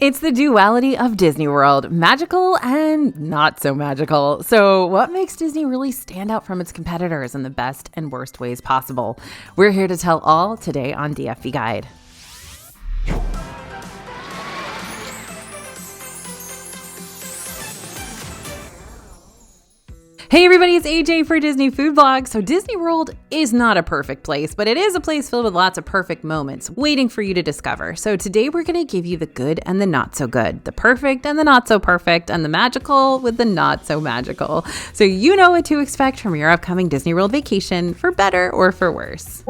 It's the duality of Disney World, magical and not so magical. So what makes Disney really stand out from its competitors in the best and worst ways possible? We're here to tell all today on DFV Guide. Hey everybody, it's AJ for Disney Food Blog. So Disney World is not a perfect place, but it is a place filled with lots of perfect moments waiting for you to discover. So today we're going to give you the good and the not so good, the perfect and the not so perfect, and the magical with the not so magical. So you know what to expect from your upcoming Disney World vacation, for better or for worse.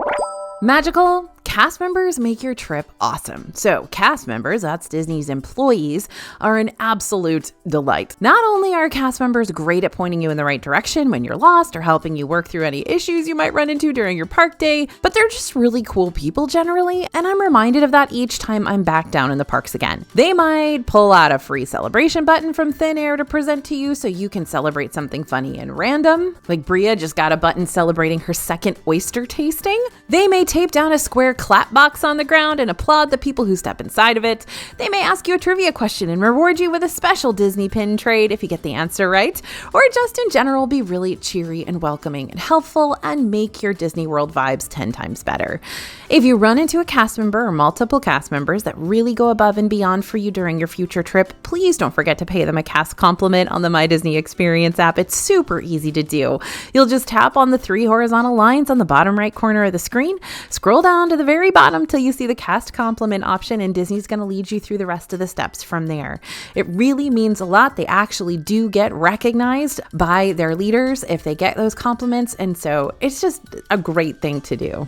Magical. Cast members make your trip awesome. So cast members, that's Disney's employees, are an absolute delight. Not only are cast members great at pointing you in the right direction when you're lost or helping you work through any issues you might run into during your park day, but they're just really cool people generally, and I'm reminded of that each time I'm back down in the parks again. They might pull out a free celebration button from thin air to present to you so you can celebrate something funny and random. Like Bria just got a button celebrating her second oyster tasting. They may tape down a square clap box on the ground and applaud the people who step inside of it. They may ask you a trivia question and reward you with a special Disney pin trade if you get the answer right, or just in general be really cheery and welcoming and helpful and make your Disney World vibes 10 times better. If you run into a cast member or multiple cast members that really go above and beyond for you during your future trip, please don't forget to pay them a cast compliment on the My Disney Experience app. It's super easy to do. You'll just tap on the 3 horizontal lines on the bottom right corner of the screen, scroll down to the very bottom till you see the cast compliment option, and Disney's going to lead you through the rest of the steps from there. It really means a lot. They actually do get recognized by their leaders if they get those compliments, and so it's just a great thing to do.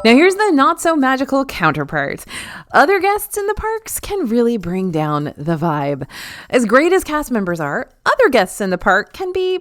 Now here's the not so magical counterpart. Other guests in the parks can really bring down the vibe. As great as cast members are, other guests in the park can be,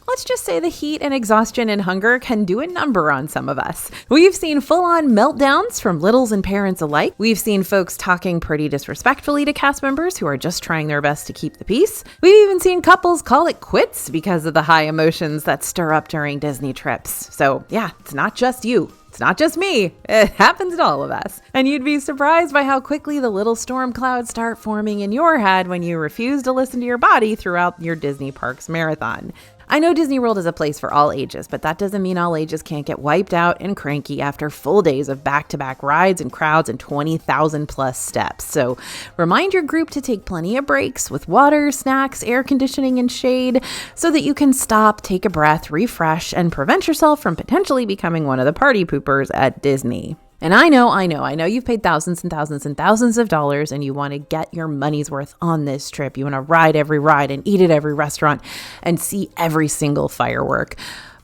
let's just say the heat and exhaustion and hunger can do a number on some of us. We've seen full-on meltdowns from littles and parents alike. We've seen folks talking pretty disrespectfully to cast members who are just trying their best to keep the peace. We've even seen couples call it quits because of the high emotions that stir up during Disney trips. So yeah, it's not just you. It's not just me. It happens to all of us. And you'd be surprised by how quickly the little storm clouds start forming in your head when you refuse to listen to your body throughout your Disney Parks marathon. I know Disney World is a place for all ages, but that doesn't mean all ages can't get wiped out and cranky after full days of back-to-back rides and crowds and 20,000 plus steps. So remind your group to take plenty of breaks with water, snacks, air conditioning, and shade so that you can stop, take a breath, refresh, and prevent yourself from potentially becoming one of the party poopers at Disney. And I know you've paid thousands and thousands and thousands of dollars and you want to get your money's worth on this trip. You want to ride every ride and eat at every restaurant and see every single firework.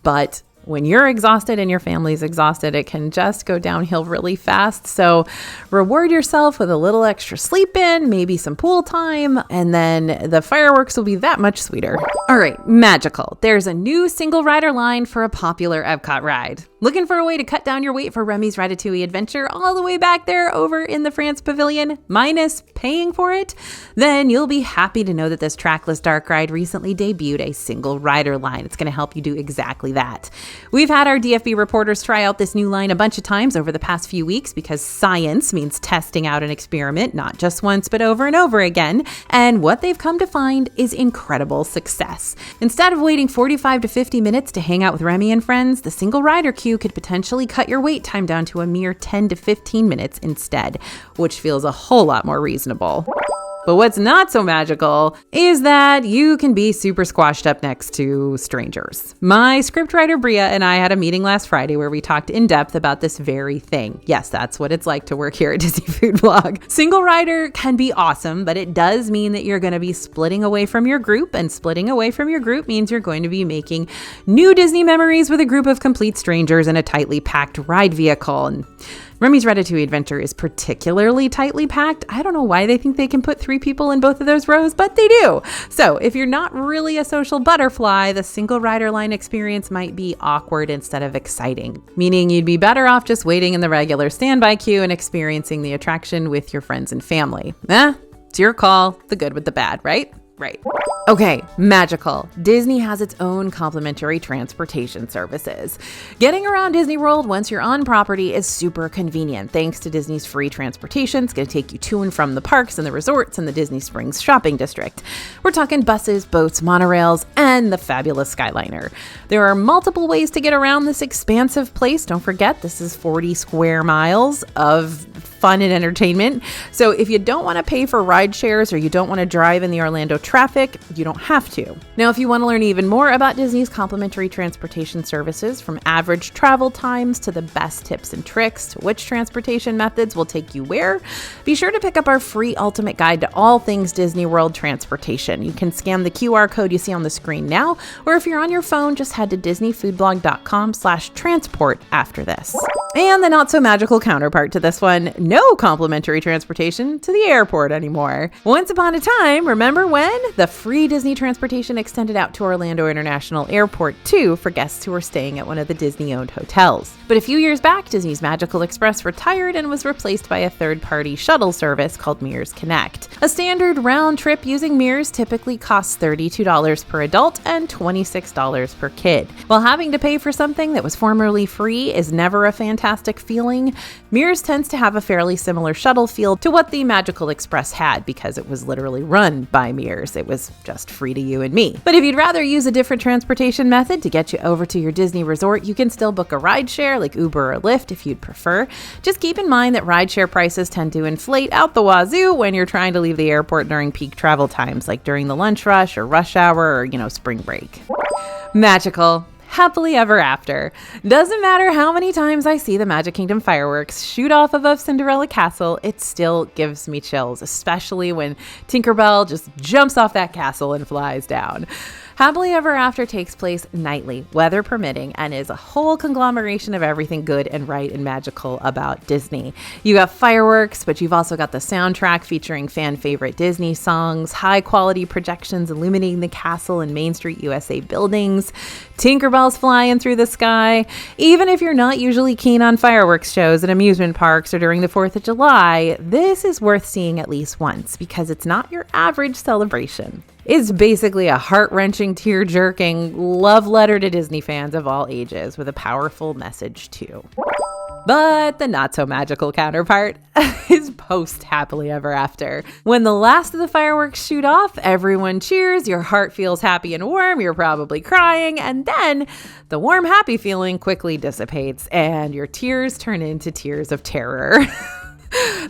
But when you're exhausted and your family's exhausted, it can just go downhill really fast. So reward yourself with a little extra sleep in, maybe some pool time, and then the fireworks will be that much sweeter. All right, magical. There's a new single rider line for a popular Epcot ride. Looking for a way to cut down your wait for Remy's Ratatouille adventure all the way back there over in the France Pavilion, minus paying for it? Then you'll be happy to know that this trackless dark ride recently debuted a single rider line. It's going to help you do exactly that. We've had our DFB reporters try out this new line a bunch of times over the past few weeks because science means testing out an experiment, not just once, but over and over again. And what they've come to find is incredible success. Instead of waiting 45 to 50 minutes to hang out with Remy and friends, the single rider queue could potentially cut your wait time down to a mere 10 to 15 minutes instead, which feels a whole lot more reasonable. But what's not so magical is that you can be super squashed up next to strangers. My scriptwriter Bria and I had a meeting last Friday where we talked in depth about this very thing. Yes, that's what it's like to work here at Disney Food Blog. Single rider can be awesome, but it does mean that you're going to be splitting away from your group, and splitting away from your group means you're going to be making new Disney memories with a group of complete strangers in a tightly packed ride vehicle. And Remy's Ratatouille adventure is particularly tightly packed. I don't know why they think they can put 3 people in both of those rows, but they do. So if you're not really a social butterfly, the single rider line experience might be awkward instead of exciting, meaning you'd be better off just waiting in the regular standby queue and experiencing the attraction with your friends and family. It's your call, the good with the bad, right? Right. Okay, magical. Disney has its own complimentary transportation services. Getting around Disney World once you're on property is super convenient thanks to Disney's free transportation. It's going to take you to and from the parks and the resorts and the Disney Springs shopping district. We're talking buses, boats, monorails, and the fabulous Skyliner. There are multiple ways to get around this expansive place. Don't forget, this is 40 square miles of fun and entertainment. So if you don't want to pay for ride shares or you don't want to drive in the Orlando traffic, you don't have to. Now, if you want to learn even more about Disney's complimentary transportation services, from average travel times to the best tips and tricks to which transportation methods will take you where, be sure to pick up our free ultimate guide to all things Disney World transportation. You can scan the QR code you see on the screen now, or if you're on your phone, just head to disneyfoodblog.com/transport after this. And the not so magical counterpart to this one, no complimentary transportation to the airport anymore. Once upon a time, remember when? The free Disney transportation extended out to Orlando International Airport too for guests who were staying at one of the Disney-owned hotels. But a few years back, Disney's Magical Express retired and was replaced by a third-party shuttle service called Mears Connect. A standard round trip using Mears typically costs $32 per adult and $26 per kid. While having to pay for something that was formerly free is never a fantastic feeling, Mears tends to have a fairly similar shuttle feel to what the Magical Express had because it was literally run by Mears. It was just free to you and me. But if you'd rather use a different transportation method to get you over to your Disney resort, you can still book a rideshare like Uber or Lyft if you'd prefer. Just keep in mind that rideshare prices tend to inflate out the wazoo when you're trying to leave the airport during peak travel times, like during the lunch rush or rush hour or, spring break. Magical. Happily ever after. Doesn't matter how many times I see the Magic Kingdom fireworks shoot off above Cinderella Castle, it still gives me chills, especially when Tinkerbell just jumps off that castle and flies down. Happily Ever After takes place nightly, weather permitting, and is a whole conglomeration of everything good and right and magical about Disney. You got fireworks, but you've also got the soundtrack featuring fan favorite Disney songs, high quality projections illuminating the castle and Main Street USA buildings, Tinkerbell's flying through the sky. Even if you're not usually keen on fireworks shows at amusement parks or during the 4th of July, this is worth seeing at least once because it's not your average celebration. It's basically a heart-wrenching, tear-jerking love letter to Disney fans of all ages with a powerful message too. But the not-so-magical counterpart is post-Happily Ever After. When the last of the fireworks shoot off, everyone cheers, your heart feels happy and warm, you're probably crying, and then the warm, happy feeling quickly dissipates, and your tears turn into tears of terror.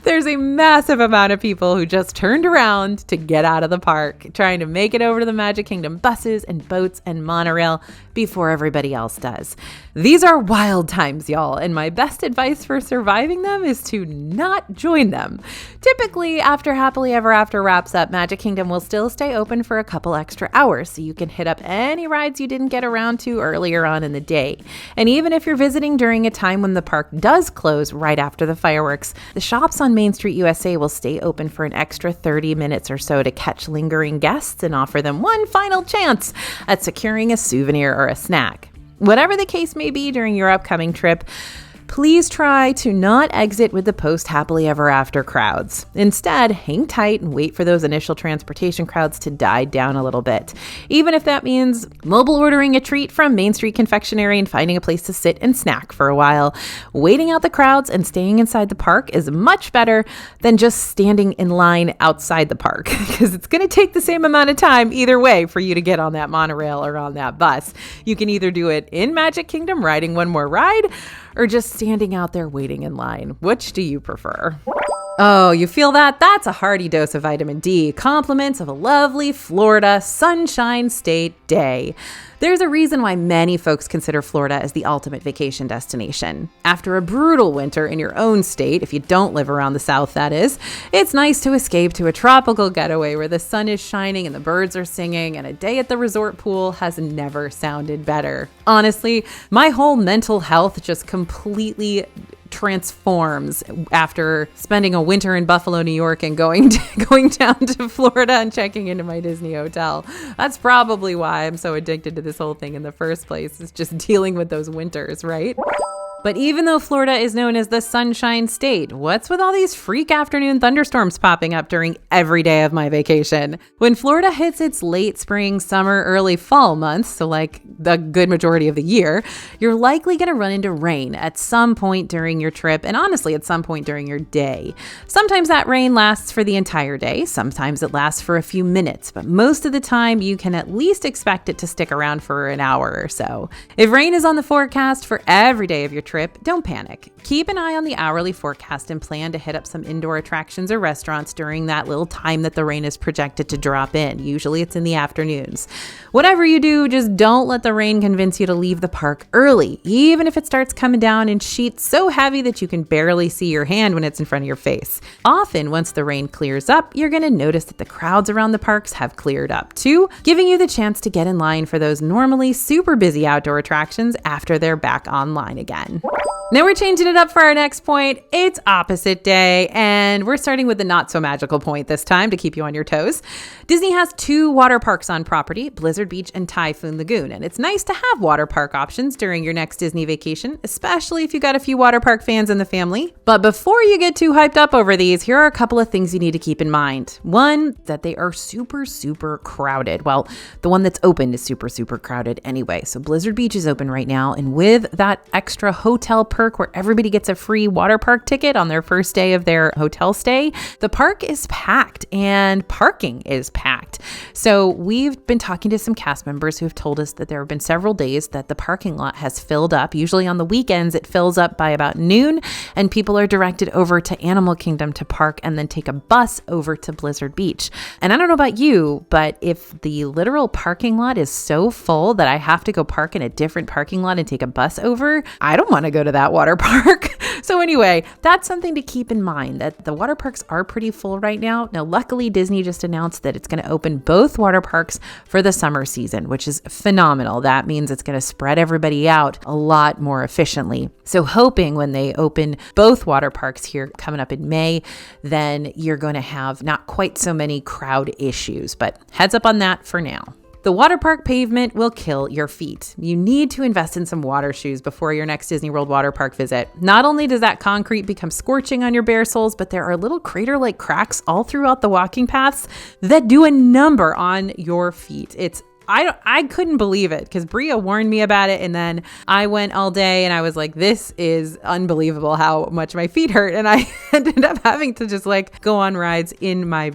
There's a massive amount of people who just turned around to get out of the park, trying to make it over to the Magic Kingdom buses and boats and monorail before everybody else does. These are wild times, y'all, and my best advice for surviving them is to not join them. Typically, after Happily Ever After wraps up, Magic Kingdom will still stay open for a couple extra hours, so you can hit up any rides you didn't get around to earlier on in the day. And even if you're visiting during a time when the park does close right after the fireworks, the shops on Main Street USA will stay open for an extra 30 minutes or so to catch lingering guests and offer them one final chance at securing a souvenir or a snack. Whatever the case may be during your upcoming trip, please try to not exit with the post-Happily Ever After crowds. Instead, hang tight and wait for those initial transportation crowds to die down a little bit. Even if that means mobile ordering a treat from Main Street Confectionery and finding a place to sit and snack for a while. Waiting out the crowds and staying inside the park is much better than just standing in line outside the park, because it's going to take the same amount of time either way for you to get on that monorail or on that bus. You can either do it in Magic Kingdom, riding one more ride, or just standing out there waiting in line. Which do you prefer? Oh, you feel that? That's a hearty dose of vitamin D. Compliments of a lovely Florida sunshine state day. There's a reason why many folks consider Florida as the ultimate vacation destination. After a brutal winter in your own state, if you don't live around the South, that is, it's nice to escape to a tropical getaway where the sun is shining and the birds are singing, and a day at the resort pool has never sounded better. Honestly, my whole mental health just completely transforms after spending a winter in Buffalo, New York, and going down to Florida and checking into my Disney hotel. That's probably why I'm so addicted to this whole thing in the first place, is just dealing with those winters, right? But even though Florida is known as the Sunshine State, what's with all these freak afternoon thunderstorms popping up during every day of my vacation? When Florida hits its late spring, summer, early fall months, so like the good majority of the year, you're likely going to run into rain at some point during your trip, and honestly, at some point during your day. Sometimes that rain lasts for the entire day, sometimes it lasts for a few minutes, but most of the time you can at least expect it to stick around for an hour or so. If rain is on the forecast for every day of your trip, don't panic. Keep an eye on the hourly forecast and plan to hit up some indoor attractions or restaurants during that little time that the rain is projected to drop in. Usually it's in the afternoons. Whatever you do, just don't let the rain convince you to leave the park early, even if it starts coming down in sheets so heavy that you can barely see your hand when it's in front of your face. Often, once the rain clears up, you're going to notice that the crowds around the parks have cleared up too, giving you the chance to get in line for those normally super busy outdoor attractions after they're back online again. Now we're changing it up for our next point. It's opposite day, and we're starting with the not so magical point this time to keep you on your toes. Disney has 2 water parks on property, Blizzard Beach and Typhoon Lagoon, and it's nice to have water park options during your next Disney vacation, especially if you got a few water park fans in the family. But before you get too hyped up over these, here are a couple of things you need to keep in mind. One, that they are super crowded. Well, the one that's open is super crowded anyway. So Blizzard Beach is open right now, and with that extra hotel perk where everybody gets a free water park ticket on their first day of their hotel stay, the park is packed and parking is packed. So we've been talking to some cast members who have told us that there have been several days that the parking lot has filled up. Usually on the weekends, it fills up by about noon, and people are directed over to Animal Kingdom to park and then take a bus over to Blizzard Beach. And I don't know about you, but if the literal parking lot is so full that I have to go park in a different parking lot and take a bus over, I don't want to go to that water park. So anyway, that's something to keep in mind, that the water parks are pretty full right now. Now, luckily, Disney just announced that it's going to open both water parks for the summer season, which is phenomenal. That means it's going to spread everybody out a lot more efficiently. So hoping when they open both water parks here coming up in May, then you're going to have not quite so many crowd issues, but heads up on that for now. The water park pavement will kill your feet. You need to invest in some water shoes before your next Disney World water park visit. Not only does that concrete become scorching on your bare soles, but there are little crater-like cracks all throughout the walking paths that do a number on your feet. I couldn't believe it because Bria warned me about it, and then I went all day and I was like, this is unbelievable how much my feet hurt. And I ended up having to just go on rides in my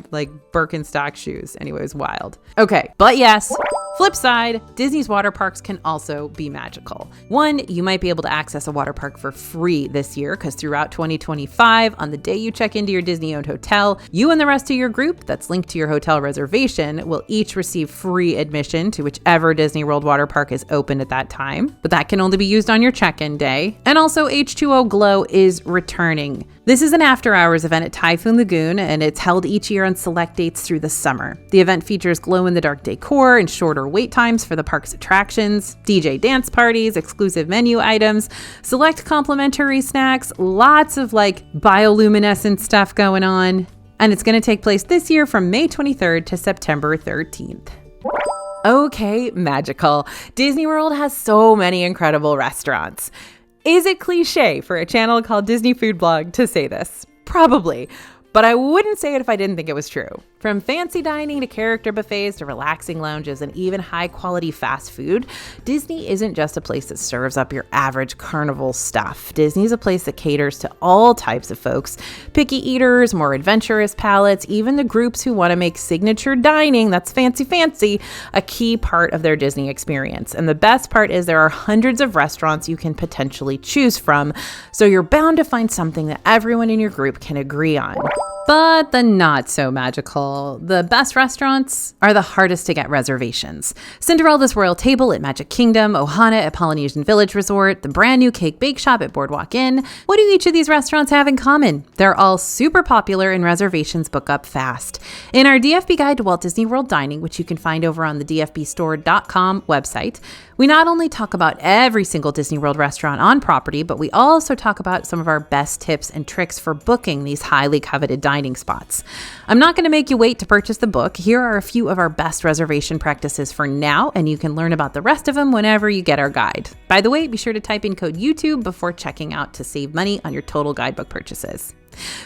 Birkenstock shoes. Anyway, it was wild. Okay, but yes, flip side, Disney's water parks can also be magical. One, you might be able to access a water park for free this year because throughout 2025, on the day you check into your Disney-owned hotel, you and the rest of your group that's linked to your hotel reservation will each receive free admission to whichever Disney World water park is open at that time. But that can only be used on your check-in day. And also H2O Glow is returning. This is an after-hours event at Typhoon Lagoon, and it's held each year on select dates through the summer. The event features glow-in-the-dark decor and shorter wait times for the park's attractions, DJ dance parties, exclusive menu items, select complimentary snacks, lots of bioluminescent stuff going on. And it's going to take place this year from May 23rd to September 13th. Okay, magical. Disney World has so many incredible restaurants. Is it cliche for a channel called Disney Food Blog to say this? Probably, but I wouldn't say it if I didn't think it was true. From fancy dining to character buffets to relaxing lounges and even high-quality fast food, Disney isn't just a place that serves up your average carnival stuff. Disney's a place that caters to all types of folks, picky eaters, more adventurous palates, even the groups who want to make signature dining, that's fancy, a key part of their Disney experience. And the best part is there are hundreds of restaurants you can potentially choose from, so you're bound to find something that everyone in your group can agree on. But the not so magical, the best restaurants are the hardest to get reservations. Cinderella's Royal Table at Magic Kingdom, Ohana at Polynesian Village Resort, the brand new Cake Bake Shop at Boardwalk Inn. What do each of these restaurants have in common? They're all super popular and reservations book up fast. In our DFB Guide to Walt Disney World Dining, which you can find over on the dfbstore.com website, we not only talk about every single Disney World restaurant on property, but we also talk about some of our best tips and tricks for booking these highly coveted dining dining spots. I'm not going to make you wait to purchase the book. Here are a few of our best reservation practices for now, and you can learn about the rest of them whenever you get our guide. By the way, be sure to type in code YouTube before checking out to save money on your total guidebook purchases.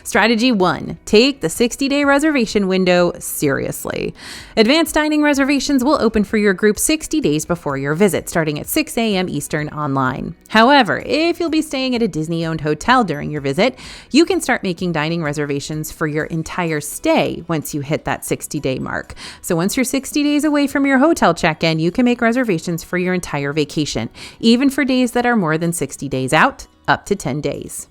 Strategy 1, take the 60-day reservation window seriously. Advanced dining reservations will open for your group 60 days before your visit, starting at 6 a.m. Eastern online. However, if you'll be staying at a Disney-owned hotel during your visit, you can start making dining reservations for your entire stay once you hit that 60-day mark. So once you're 60 days away from your hotel check-in, you can make reservations for your entire vacation, even for days that are more than 60 days out, up to 10 days.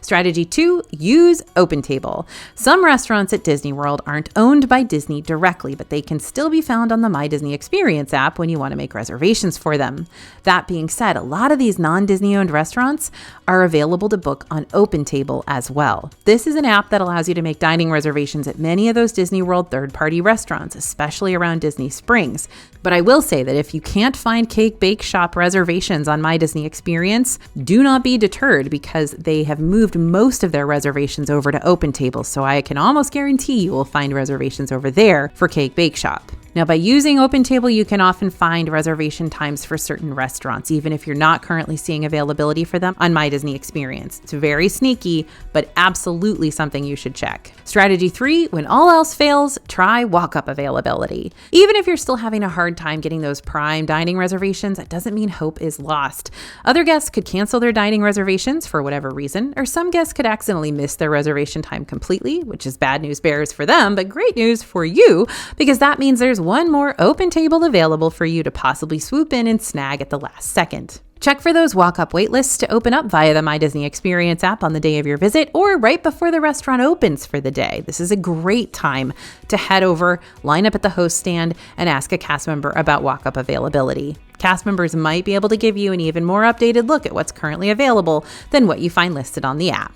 Strategy 2, use OpenTable. Some restaurants at Disney World aren't owned by Disney directly, but they can still be found on the My Disney Experience app when you want to make reservations for them. That being said, a lot of these non-Disney owned restaurants are available to book on OpenTable as well. This is an app that allows you to make dining reservations at many of those Disney World third-party restaurants, especially around Disney Springs. But I will say that if you can't find Cake Bake Shop reservations on My Disney Experience, do not be deterred because they have moved most of their reservations over to OpenTable, so I can almost guarantee you will find reservations over there for Cake Bake Shop. Now, by using OpenTable, you can often find reservation times for certain restaurants, even if you're not currently seeing availability for them on My Disney Experience. It's very sneaky, but absolutely something you should check. Strategy 3, when all else fails, try walk-up availability. Even if you're still having a hard time getting those prime dining reservations, that doesn't mean hope is lost. Other guests could cancel their dining reservations for whatever reason, or some guests could accidentally miss their reservation time completely, which is bad news bears for them, but great news for you, because that means there's one more OpenTable available for you to possibly swoop in and snag at the last second. Check for those walk-up waitlists to open up via the My Disney Experience app on the day of your visit or right before the restaurant opens for the day. This is a great time to head over, line up at the host stand, and ask a cast member about walk-up availability. Cast members might be able to give you an even more updated look at what's currently available than what you find listed on the app.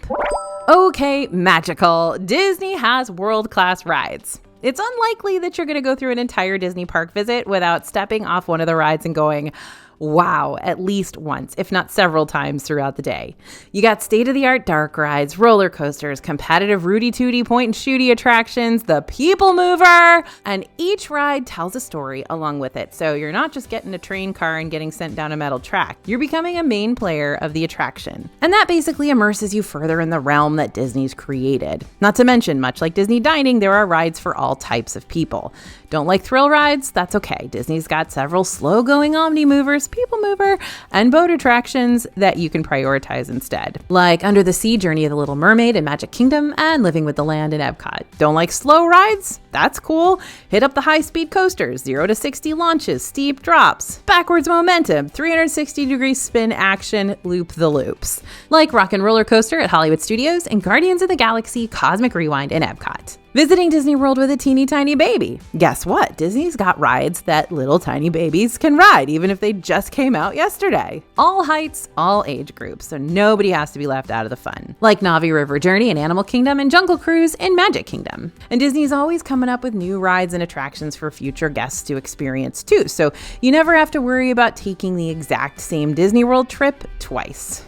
Okay, magical. Disney has world-class rides. It's unlikely that you're going to go through an entire Disney park visit without stepping off one of the rides and going, wow, at least once, if not several times throughout the day. You got state-of-the-art dark rides, roller coasters, competitive Rudy Tooty point and shooty attractions, the People Mover, and each ride tells a story along with it. So you're not just getting a train car and getting sent down a metal track. You're becoming a main player of the attraction. And that basically immerses you further in the realm that Disney's created. Not to mention, much like Disney dining, there are rides for all types of people. Don't like thrill rides? That's okay. Disney's got several slow-going Omni Movers, People Mover, and boat attractions that you can prioritize instead. Like Under the Sea, Journey of the Little Mermaid in Magic Kingdom, and Living with the Land in Epcot. Don't like slow rides? That's cool. Hit up the high-speed coasters, 0 to 60 launches, steep drops, backwards momentum, 360-degree spin action, loop the loops. Like Rock and Roller Coaster at Hollywood Studios and Guardians of the Galaxy Cosmic Rewind in Epcot. Visiting Disney World with a teeny tiny baby. Guess what? Disney's got rides that little tiny babies can ride, even if they just came out yesterday. All heights, all age groups, so nobody has to be left out of the fun. Like Navi River Journey in Animal Kingdom and Jungle Cruise in Magic Kingdom. And Disney's always coming up with new rides and attractions for future guests to experience too, so you never have to worry about taking the exact same Disney World trip twice.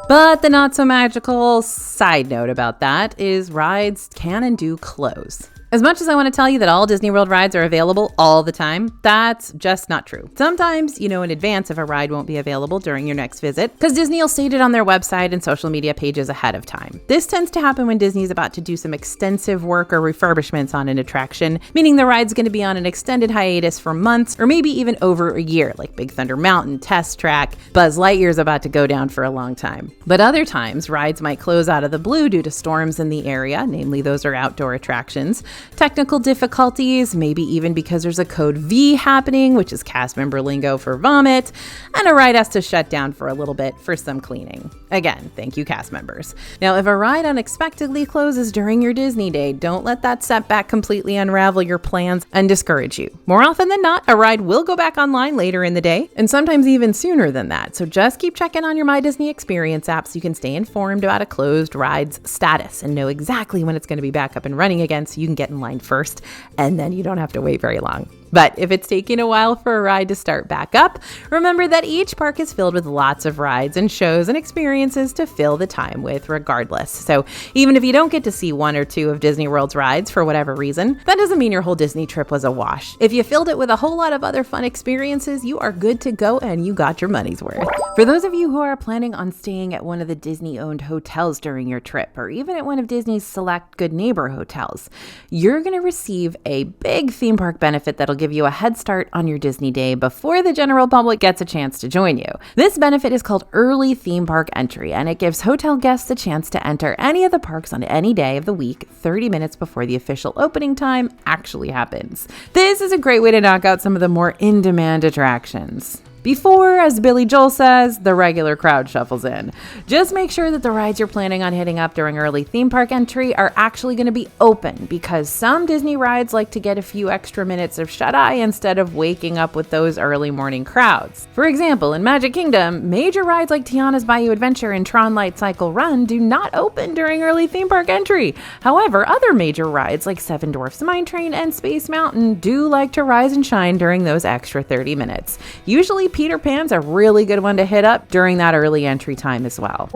But the not so magical side note about that is rides can and do close. As much as I want to tell you that all Disney World rides are available all the time, that's just not true. Sometimes you know in advance if a ride won't be available during your next visit, because Disney will state it on their website and social media pages ahead of time. This tends to happen when Disney's about to do some extensive work or refurbishments on an attraction, meaning the ride's going to be on an extended hiatus for months or maybe even over a year, like Big Thunder Mountain, Test Track, Buzz Lightyear's about to go down for a long time. But other times, rides might close out of the blue due to storms in the area, namely those are outdoor attractions, technical difficulties, maybe even because there's a code V happening, which is cast member lingo for vomit, and a ride has to shut down for a little bit for some cleaning. Again, thank you cast members. Now, if a ride unexpectedly closes during your Disney day, don't let that setback completely unravel your plans and discourage you. More often than not, a ride will go back online later in the day, and sometimes even sooner than that. So just keep checking on your My Disney Experience app so you can stay informed about a closed ride's status and know exactly when it's going to be back up and running again so you can get get in line first, and then you don't have to wait very long. But if it's taking a while for a ride to start back up, remember that each park is filled with lots of rides and shows and experiences to fill the time with regardless. So even if you don't get to see one or two of Disney World's rides for whatever reason, that doesn't mean your whole Disney trip was a wash. If you filled it with a whole lot of other fun experiences, you are good to go and you got your money's worth. For those of you who are planning on staying at one of the Disney-owned hotels during your trip, or even at one of Disney's select Good Neighbor hotels, you're going to receive a big theme park benefit that'll give you a head start on your Disney day before the general public gets a chance to join you. This benefit is called early theme park entry, and it gives hotel guests the chance to enter any of the parks on any day of the week 30 minutes before the official opening time actually happens. This is a great way to knock out some of the more in-demand attractions before, as Billy Joel says, the regular crowd shuffles in. Just make sure that the rides you're planning on hitting up during early theme park entry are actually going to be open, because some Disney rides like to get a few extra minutes of shut-eye instead of waking up with those early morning crowds. For example, in Magic Kingdom, major rides like Tiana's Bayou Adventure and Tron Light Cycle Run do not open during early theme park entry. However, other major rides like Seven Dwarfs Mine Train and Space Mountain do like to rise and shine during those extra 30 minutes. Usually Peter Pan's a really good one to hit up during that early entry time as well.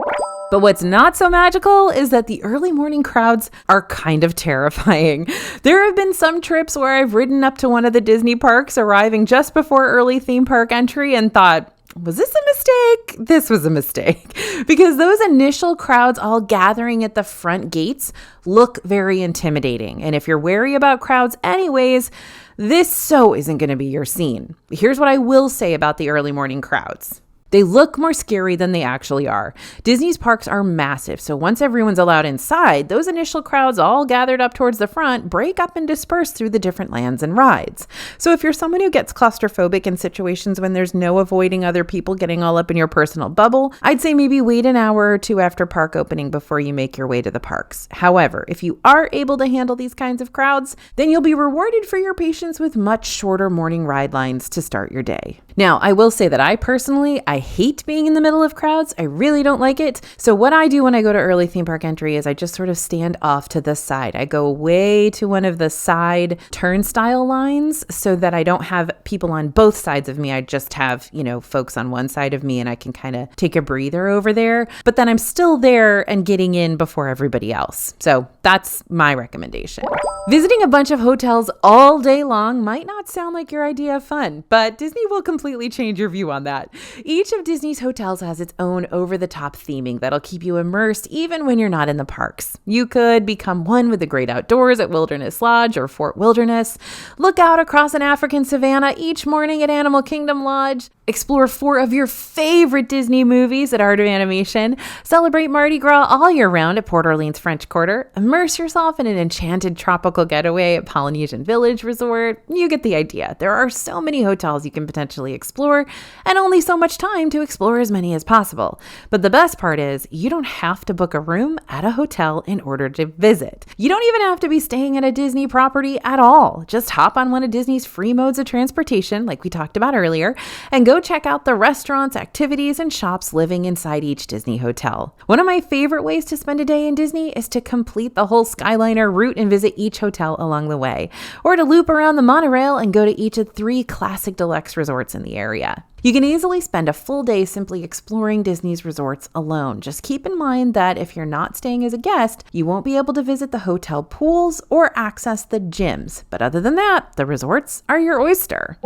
But what's not so magical is that the early morning crowds are kind of terrifying. There have been some trips where I've ridden up to one of the Disney parks arriving just before early theme park entry and thought, was this a mistake? This was a mistake. Because those initial crowds all gathering at the front gates look very intimidating. And if you're wary about crowds anyways, this so isn't going to be your scene. Here's what I will say about the early morning crowds. They look more scary than they actually are. Disney's parks are massive, so once everyone's allowed inside, those initial crowds all gathered up towards the front break up and disperse through the different lands and rides. So if you're someone who gets claustrophobic in situations when there's no avoiding other people getting all up in your personal bubble, I'd say maybe wait an hour or two after park opening before you make your way to the parks. However, if you are able to handle these kinds of crowds, then you'll be rewarded for your patience with much shorter morning ride lines to start your day. Now, I will say that I hate being in the middle of crowds. I really don't like it. So what I do when I go to early theme park entry is I just sort of stand off to the side. I go way to one of the side turnstile lines so that I don't have people on both sides of me. I just have, folks on one side of me and I can kind of take a breather over there. But then I'm still there and getting in before everybody else. So that's my recommendation. Visiting a bunch of hotels all day long might not sound like your idea of fun, but Disney will completely change your view on that. Each of Disney's hotels has its own over-the-top theming that'll keep you immersed even when you're not in the parks. You could become one with the great outdoors at Wilderness Lodge or Fort Wilderness, look out across an African savanna each morning at Animal Kingdom Lodge, explore 4 of your favorite Disney movies at Art of Animation, celebrate Mardi Gras all year round at Port Orleans French Quarter, immerse yourself in an enchanted tropical getaway at Polynesian Village Resort. You get the idea. There are so many hotels you can potentially explore and only so much time to explore as many as possible. But the best part is you don't have to book a room at a hotel in order to visit. You don't even have to be staying at a Disney property at all. Just hop on one of Disney's free modes of transportation, like we talked about earlier, and go check out the restaurants, activities, and shops living inside each Disney hotel. One of my favorite ways to spend a day in Disney is to complete the whole Skyliner route and visit each hotel along the way, or to loop around the monorail and go to each of 3 classic deluxe resorts in the area. You can easily spend a full day simply exploring Disney's resorts alone. Just keep in mind that if you're not staying as a guest, you won't be able to visit the hotel pools or access the gyms. But other than that, the resorts are your oyster.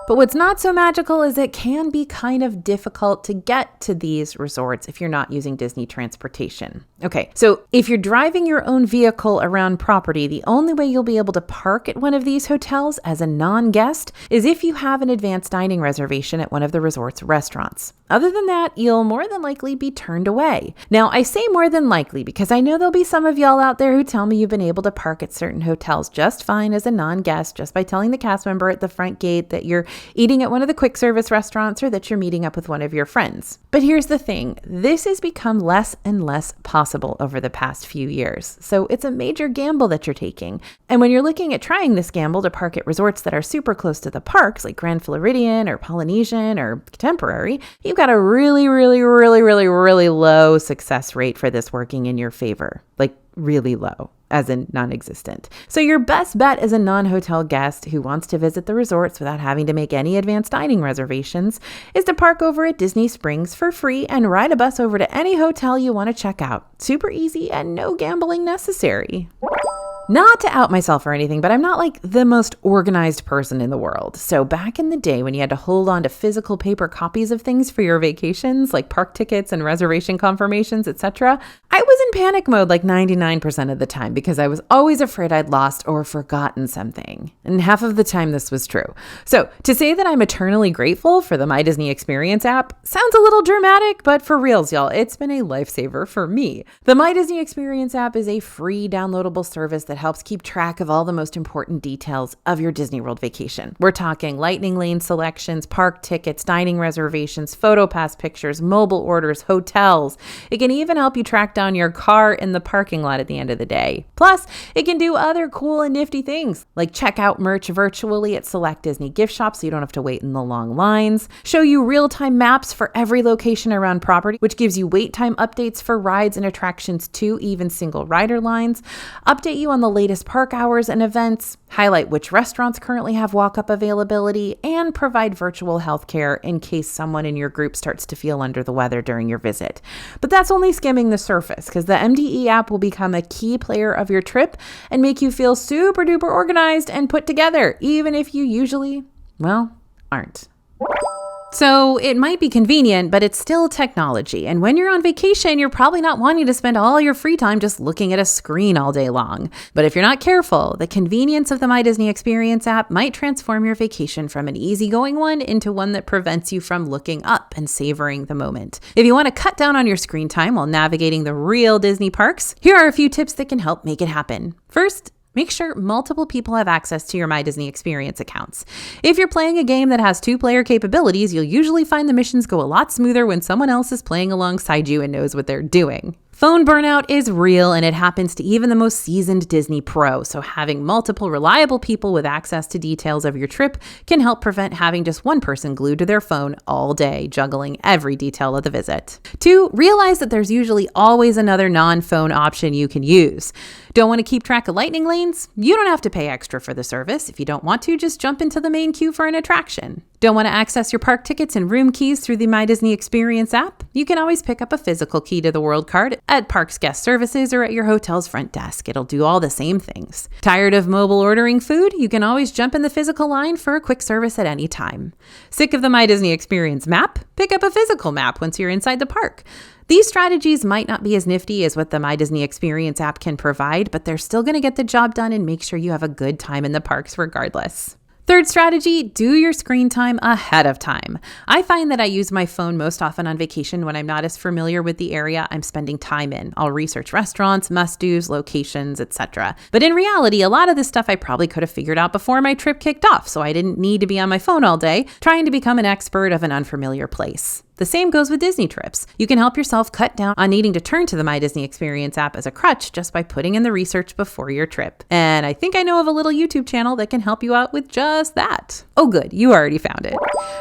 But what's not so magical is it can be kind of difficult to get to these resorts if you're not using Disney transportation. Okay, so if you're driving your own vehicle around property, the only way you'll be able to park at one of these hotels as a non-guest is if you have an advanced dining reservation at one of the resort's restaurants. Other than that, you'll more than likely be turned away. Now, I say more than likely because I know there'll be some of y'all out there who tell me you've been able to park at certain hotels just fine as a non-guest just by telling the cast member at the front gate that you're eating at one of the quick service restaurants or that you're meeting up with one of your friends. But here's the thing, this has become less and less possible over the past few years. So it's a major gamble that you're taking. And when you're looking at trying this gamble to park at resorts that are super close to the parks, like Grand Floridian or Polynesian or Contemporary, you've got a really low success rate for this working in your favor. Like really low. as in non-existent. So your best bet as a non-hotel guest who wants to visit the resorts without having to make any advanced dining reservations is to park over at Disney Springs for free and ride a bus over to any hotel you want to check out. Super easy and no gambling necessary. Not to out myself or anything, but I'm not like the most organized person in the world. So back in the day when you had to hold on to physical paper copies of things for your vacations, like park tickets and reservation confirmations, etc., I was in panic mode like 99% of the time because I was always afraid I'd lost or forgotten something. And half of the time this was true. So to say that I'm eternally grateful for the My Disney Experience app sounds a little dramatic, but for reals, y'all, it's been a lifesaver for me. The My Disney Experience app is a free downloadable service that helps keep track of all the most important details of your Disney World vacation. We're talking lightning lane selections, park tickets, dining reservations, PhotoPass pictures, mobile orders, hotels. It can even help you track down your car in the parking lot at the end of the day. Plus, it can do other cool and nifty things like check out merch virtually at select Disney gift shops so you don't have to wait in the long lines, show you real-time maps for every location around property, which gives you wait time updates for rides and attractions too, even single rider lines, update you on the latest park hours and events, highlight which restaurants currently have walk-up availability, and provide virtual healthcare in case someone in your group starts to feel under the weather during your visit. But that's only skimming the surface because the MDE app will become a key player of your trip and make you feel super duper organized and put together, even if you usually, well, aren't. So it might be convenient, but it's still technology. And when you're on vacation, you're probably not wanting to spend all your free time just looking at a screen all day long. But if you're not careful, the convenience of the My Disney Experience app might transform your vacation from an easygoing one into one that prevents you from looking up and savoring the moment. If you want to cut down on your screen time while navigating the real Disney parks, here are a few tips that can help make it happen. First, make sure multiple people have access to your My Disney Experience accounts. If you're playing a game that has two-player capabilities, you'll usually find the missions go a lot smoother when someone else is playing alongside you and knows what they're doing. Phone burnout is real, and it happens to even the most seasoned Disney pro, so having multiple reliable people with access to details of your trip can help prevent having just one person glued to their phone all day, juggling every detail of the visit. 2, realize that there's usually always another non-phone option you can use. Don't want to keep track of lightning lanes? You don't have to pay extra for the service. If you don't want to, just jump into the main queue for an attraction. Don't want to access your park tickets and room keys through the My Disney Experience app? You can always pick up a physical key to the World Card at Parks Guest Services or at your hotel's front desk. It'll do all the same things. Tired of mobile ordering food? You can always jump in the physical line for a quick service at any time. Sick of the My Disney Experience map? Pick up a physical map once you're inside the park. These strategies might not be as nifty as what the My Disney Experience app can provide, but they're still going to get the job done and make sure you have a good time in the parks regardless. Third strategy, do your screen time ahead of time. I find that I use my phone most often on vacation when I'm not as familiar with the area I'm spending time in. I'll research restaurants, must-dos, locations, etc. But in reality, a lot of this stuff I probably could have figured out before my trip kicked off, so I didn't need to be on my phone all day trying to become an expert of an unfamiliar place. The same goes with Disney trips. You can help yourself cut down on needing to turn to the My Disney Experience app as a crutch just by putting in the research before your trip. And I think I know of a little YouTube channel that can help you out with just that. Oh good, you already found it.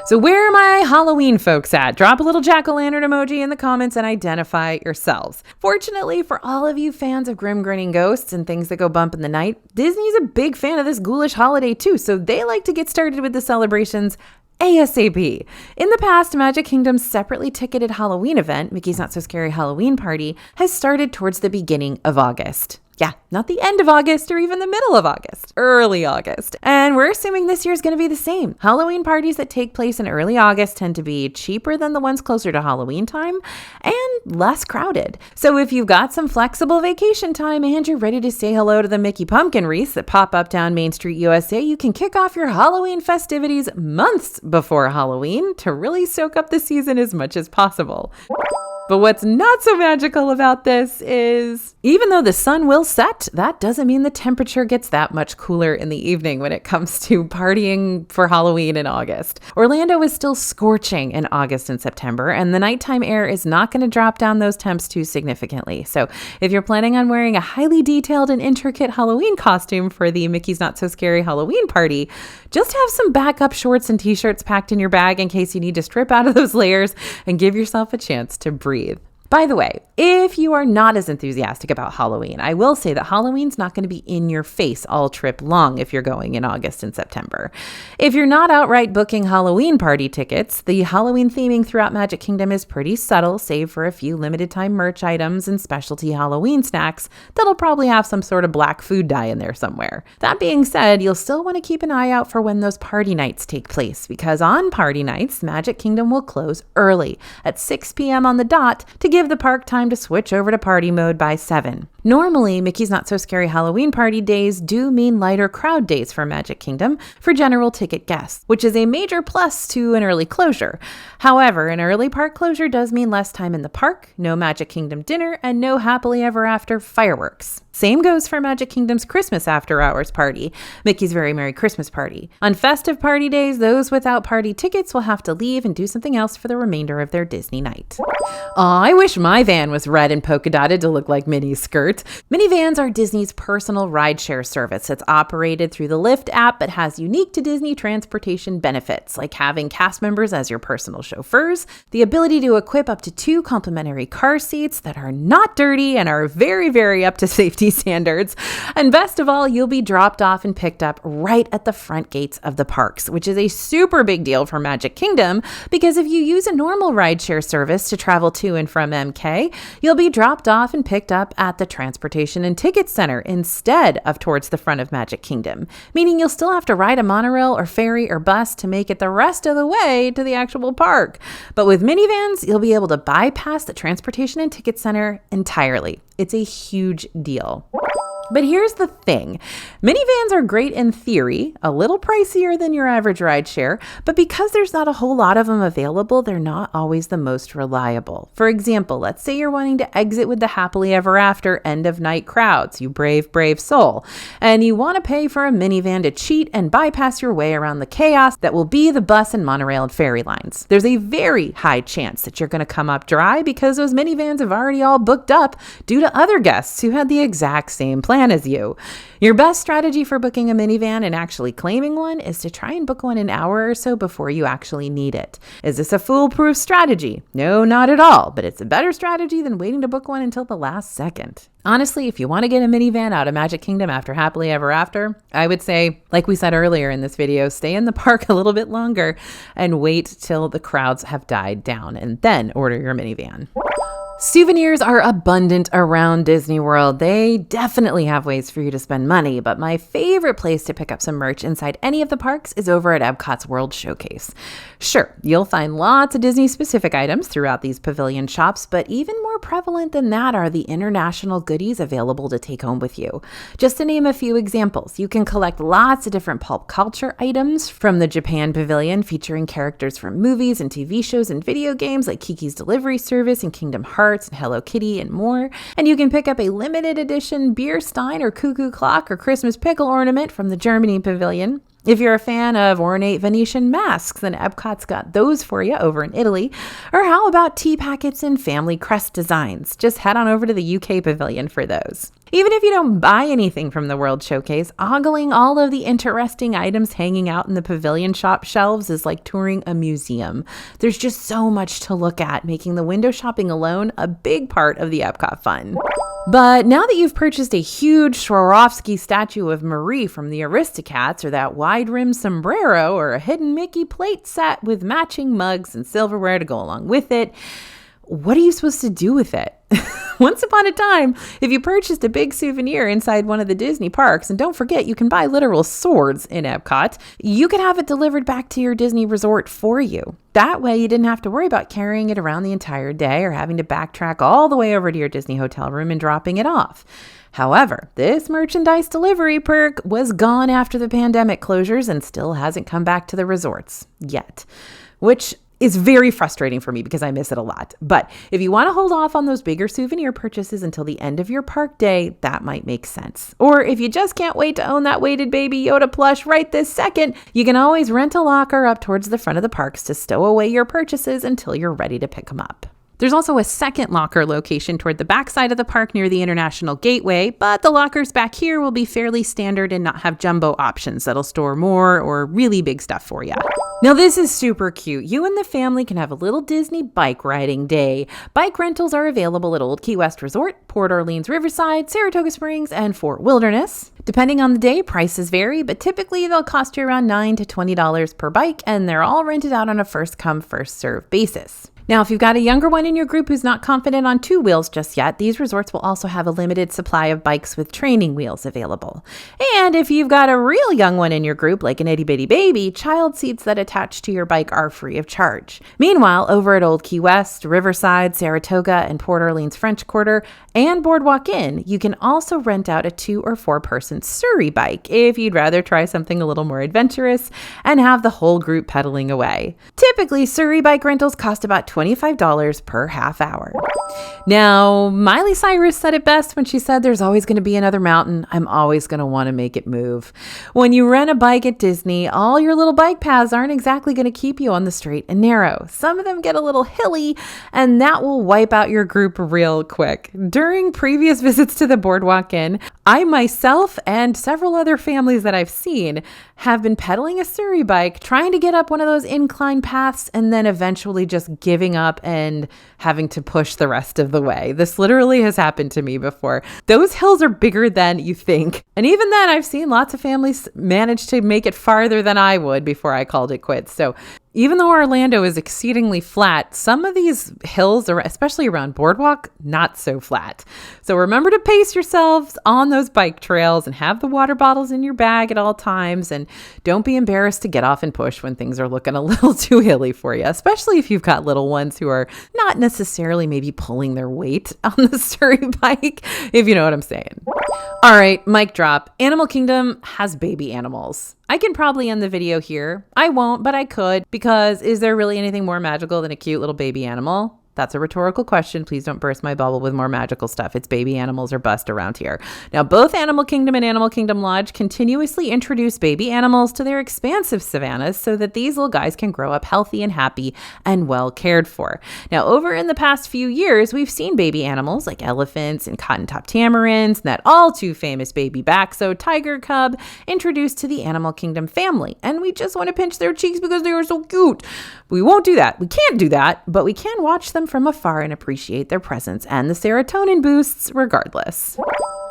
So where are my Halloween folks at? Drop a little jack-o'-lantern emoji in the comments and identify yourselves. Fortunately for all of you fans of grim grinning ghosts and things that go bump in the night, Disney's a big fan of this ghoulish holiday too, so they like to get started with the celebrations ASAP. In the past, Magic Kingdom's separately ticketed Halloween event, Mickey's Not So Scary Halloween Party, has started towards the beginning of August. Yeah, not the end of August or even the middle of August, early August. And we're assuming this year's going to be the same. Halloween parties that take place in early August tend to be cheaper than the ones closer to Halloween time and less crowded. So if you've got some flexible vacation time and you're ready to say hello to the Mickey pumpkin wreaths that pop up down Main Street, USA, you can kick off your Halloween festivities months before Halloween to really soak up the season as much as possible. But what's not so magical about this is, even though the sun will set, that doesn't mean the temperature gets that much cooler in the evening when it comes to partying for Halloween in August. Orlando is still scorching in August and September, and the nighttime air is not going to drop down those temps too significantly. So if you're planning on wearing a highly detailed and intricate Halloween costume for the Mickey's Not So Scary Halloween Party, just have some backup shorts and t-shirts packed in your bag in case you need to strip out of those layers and give yourself a chance to breathe. By the way, if you are not as enthusiastic about Halloween, I will say that Halloween's not going to be in your face all trip long if you're going in August and September. If you're not outright booking Halloween party tickets, the Halloween theming throughout Magic Kingdom is pretty subtle, save for a few limited time merch items and specialty Halloween snacks that'll probably have some sort of black food dye in there somewhere. That being said, you'll still want to keep an eye out for when those party nights take place, because on party nights, Magic Kingdom will close early at 6 p.m. on the dot to give the park time to switch over to party mode by 7. Normally, Mickey's Not So Scary Halloween party days do mean lighter crowd days for Magic Kingdom for general ticket guests, which is a major plus to an early closure. However, an early park closure does mean less time in the park, no Magic Kingdom dinner, and no happily ever after fireworks. Same goes for Magic Kingdom's Christmas After Hours party, Mickey's Very Merry Christmas Party. On festive party days, those without party tickets will have to leave and do something else for the remainder of their Disney night. Aw, I wish my van was red and polka dotted to look like Minnie's skirt. Minivans are Disney's personal rideshare service. It's operated through the Lyft app, but has unique to Disney transportation benefits, like having cast members as your personal chauffeurs, the ability to equip up to 2 complimentary car seats that are not dirty and are very, very up to safety standards. And best of all, you'll be dropped off and picked up right at the front gates of the parks, which is a super big deal for Magic Kingdom, because if you use a normal rideshare service to travel to and from MK, you'll be dropped off and picked up at the Transportation and Ticket Center instead of towards the front of Magic Kingdom, meaning you'll still have to ride a monorail or ferry or bus to make it the rest of the way to the actual park. But with Minivans, you'll be able to bypass the Transportation and Ticket Center entirely. It's a huge deal. But here's the thing. Minivans are great in theory, a little pricier than your average rideshare, but because there's not a whole lot of them available, they're not always the most reliable. For example, let's say you're wanting to exit with the happily ever after end of night crowds, you brave, brave soul, and you want to pay for a minivan to cheat and bypass your way around the chaos that will be the bus and monorail and ferry lines. There's a very high chance that you're going to come up dry because those minivans have already all booked up due to other guests who had the exact same plan as you. Your best strategy for booking a minivan and actually claiming one is to try and book one an hour or so before you actually need it. Is this a foolproof strategy? No, not at all, but it's a better strategy than waiting to book one until the last second. Honestly, if you want to get a minivan out of Magic Kingdom after happily ever after, I would say, like we said earlier in this video, stay in the park a little bit longer and wait till the crowds have died down and then order your minivan. Souvenirs are abundant around Disney World. They definitely have ways for you to spend money, but my favorite place to pick up some merch inside any of the parks is over at Epcot's World Showcase. Sure, you'll find lots of Disney-specific items throughout these pavilion shops, but even more prevalent than that are the international goodies available to take home with you. Just to name a few examples, you can collect lots of different pulp culture items from the Japan Pavilion featuring characters from movies and TV shows and video games like Kiki's Delivery Service and Kingdom Hearts and Hello Kitty and more. And you can pick up a limited edition beer stein or cuckoo clock or Christmas pickle ornament from the Germany Pavilion. If you're a fan of ornate Venetian masks, then Epcot's got those for you over in Italy. Or how about tea packets and family crest designs? Just head on over to the UK Pavilion for those. Even if you don't buy anything from the World Showcase, ogling all of the interesting items hanging out in the pavilion shop shelves is like touring a museum. There's just so much to look at, making the window shopping alone a big part of the Epcot fun. But now that you've purchased a huge Swarovski statue of Marie from the Aristocats, or that wide-rimmed sombrero, or a hidden Mickey plate set with matching mugs and silverware to go along with it, what are you supposed to do with it? Once upon a time, if you purchased a big souvenir inside one of the Disney parks, and don't forget you can buy literal swords in Epcot, you could have it delivered back to your Disney resort for you. That way you didn't have to worry about carrying it around the entire day or having to backtrack all the way over to your Disney hotel room and dropping it off. However, this merchandise delivery perk was gone after the pandemic closures and still hasn't come back to the resorts yet, which is very frustrating for me because I miss it a lot. But if you want to hold off on those bigger souvenir purchases until the end of your park day, that might make sense. Or if you just can't wait to own that weighted Baby Yoda plush right this second, you can always rent a locker up towards the front of the parks to stow away your purchases until you're ready to pick them up. There's also a second locker location toward the back side of the park near the International Gateway, but the lockers back here will be fairly standard and not have jumbo options that'll store more or really big stuff for you. Now this is super cute. You and the family can have a little Disney bike riding day. Bike rentals are available at Old Key West Resort, Port Orleans Riverside, Saratoga Springs, and Fort Wilderness. Depending on the day, prices vary, but typically they'll cost you around $9 to $20 per bike, and they're all rented out on a first-come, first-served basis. Now, if you've got a younger one in your group who's not confident on two wheels just yet, these resorts will also have a limited supply of bikes with training wheels available. And if you've got a real young one in your group, like an itty-bitty baby, child seats that attach to your bike are free of charge. Meanwhile, over at Old Key West, Riverside, Saratoga, and Port Orleans French Quarter, and Boardwalk Inn, you can also rent out a 2 or 4 person Surrey bike if you'd rather try something a little more adventurous and have the whole group pedaling away. Typically, Surrey bike rentals cost about $25 per half hour. Now, Miley Cyrus said it best when she said there's always going to be another mountain. I'm always going to want to make it move. When you rent a bike at Disney, all your little bike paths aren't exactly going to keep you on the straight and narrow. Some of them get a little hilly, and that will wipe out your group real quick. During previous visits to the Boardwalk Inn, I myself and several other families that I've seen have been pedaling a Surrey bike, trying to get up one of those incline paths, and then eventually just giving up and having to push the rest of the way. This literally has happened to me before. Those hills are bigger than you think. And even then, I've seen lots of families manage to make it farther than I would before I called it quits. So even though Orlando is exceedingly flat, some of these hills, especially around Boardwalk, not so flat. So remember to pace yourselves on those bike trails and have the water bottles in your bag at all times. And don't be embarrassed to get off and push when things are looking a little too hilly for you, especially if you've got little ones who are not necessarily maybe pulling their weight on the Surrey bike, if you know what I'm saying. All right, mic drop. Animal Kingdom has baby animals. I can probably end the video here. I won't, but I could, because is there really anything more magical than a cute little baby animal? That's a rhetorical question. Please don't burst my bubble with more magical stuff. It's baby animals or bust around here. Now, both Animal Kingdom and Animal Kingdom Lodge continuously introduce baby animals to their expansive savannas so that these little guys can grow up healthy and happy and well cared for. Now, over in the past few years, we've seen baby animals like elephants and cotton-top tamarins, and that all too famous baby Baxo tiger cub introduced to the Animal Kingdom family. And we just want to pinch their cheeks because they are so cute. We won't do that. We can't do that, but we can watch them from afar and appreciate their presence and the serotonin boosts regardless.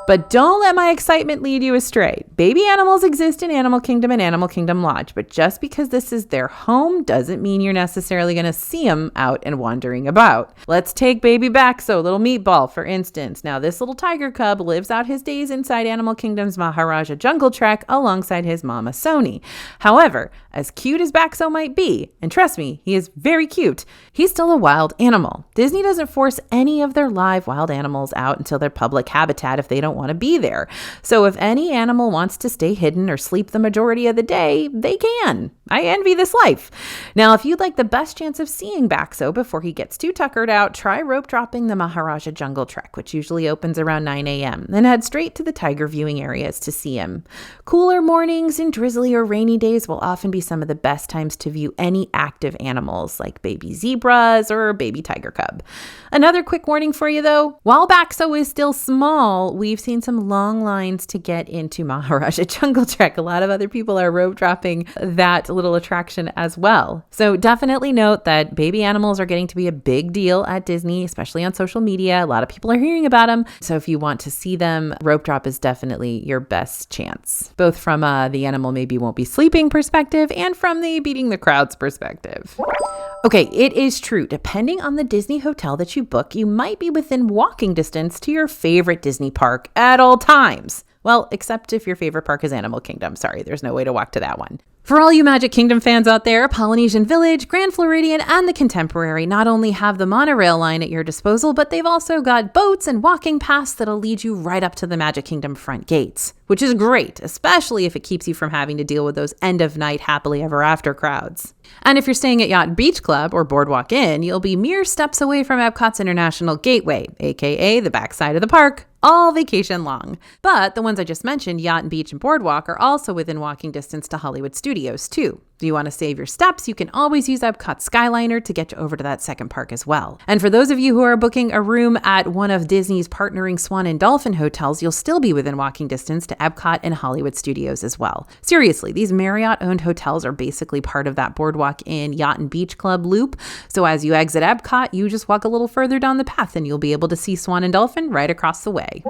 But don't let my excitement lead you astray. Baby animals exist in Animal Kingdom and Animal Kingdom Lodge, but just because this is their home doesn't mean you're necessarily going to see them out and wandering about. Let's take baby Baxo, little meatball, for instance. Now, this little tiger cub lives out his days inside Animal Kingdom's Maharaja Jungle Trek alongside his mama Sony. However, as cute as Baxo might be, and trust me, he is very cute, he's still a wild animal. Disney doesn't force any of their live wild animals out until their public habitat if they don't want to be there. So if any animal wants to stay hidden or sleep the majority of the day, they can. I envy this life. Now, if you'd like the best chance of seeing Baxo before he gets too tuckered out, try rope dropping the Maharaja Jungle Trek, which usually opens around 9 a.m., and head straight to the tiger viewing areas to see him. Cooler mornings and drizzly or rainy days will often be some of the best times to view any active animals like baby zebras or baby tiger cub. Another quick warning for you though, while Baxo is still small, we've seen some long lines to get into Maharaja Jungle Trek. A lot of other people are rope dropping that little attraction as well. So definitely note that baby animals are getting to be a big deal at Disney, especially on social media. A lot of people are hearing about them. So if you want to see them, rope drop is definitely your best chance, both from the animal maybe won't be sleeping perspective and from the beating the crowds perspective. Okay, it is true. Depending on the Disney hotel that you book, you might be within walking distance to your favorite Disney park at all times. Well, except if your favorite park is Animal Kingdom. Sorry, there's no way to walk to that one. For all you Magic Kingdom fans out there, Polynesian Village, Grand Floridian, and the Contemporary not only have the monorail line at your disposal, but they've also got boats and walking paths that'll lead you right up to the Magic Kingdom front gates, which is great, especially if it keeps you from having to deal with those end-of-night happily ever after crowds. And if you're staying at Yacht Beach Club or Boardwalk Inn, you'll be mere steps away from Epcot's International Gateway, aka the backside of the park, all vacation long. But the ones I just mentioned, Yacht and Beach and Boardwalk, are also within walking distance to Hollywood Studios too. If you want to save your steps, you can always use Epcot Skyliner to get you over to that second park as well. And for those of you who are booking a room at one of Disney's partnering Swan and Dolphin hotels, you'll still be within walking distance to Epcot and Hollywood Studios as well. Seriously, these Marriott-owned hotels are basically part of that Boardwalk Inn Yacht and Beach Club loop. So as you exit Epcot, you just walk a little further down the path and you'll be able to see Swan and Dolphin right across the way.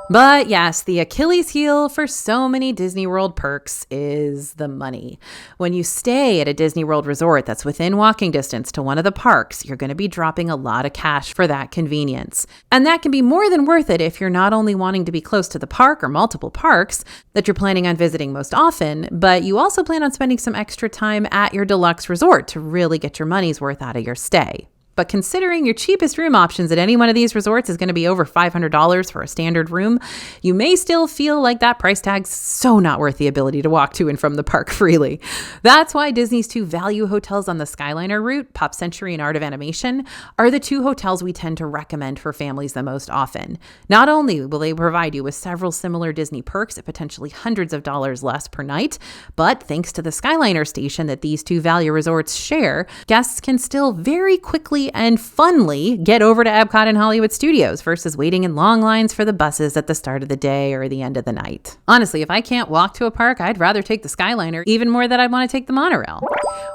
But yes, the Achilles heel for so many Disney World perks is the money. When you stay at a Disney World resort that's within walking distance to one of the parks, you're going to be dropping a lot of cash for that convenience. And that can be more than worth it if you're not only wanting to be close to the park or multiple parks that you're planning on visiting most often, but you also plan on spending some extra time at your deluxe resort to really get your money's worth out of your stay. But considering your cheapest room options at any one of these resorts is going to be over $500 for a standard room, you may still feel like that price tag's so not worth the ability to walk to and from the park freely. That's why Disney's two value hotels on the Skyliner route, Pop Century and Art of Animation, are the two hotels we tend to recommend for families the most often. Not only will they provide you with several similar Disney perks at potentially hundreds of dollars less per night, but thanks to the Skyliner station that these two value resorts share, guests can still very quickly and funly get over to Epcot and Hollywood Studios versus waiting in long lines for the buses at the start of the day or the end of the night. Honestly, if I can't walk to a park, I'd rather take the Skyliner even more than I'd want to take the monorail.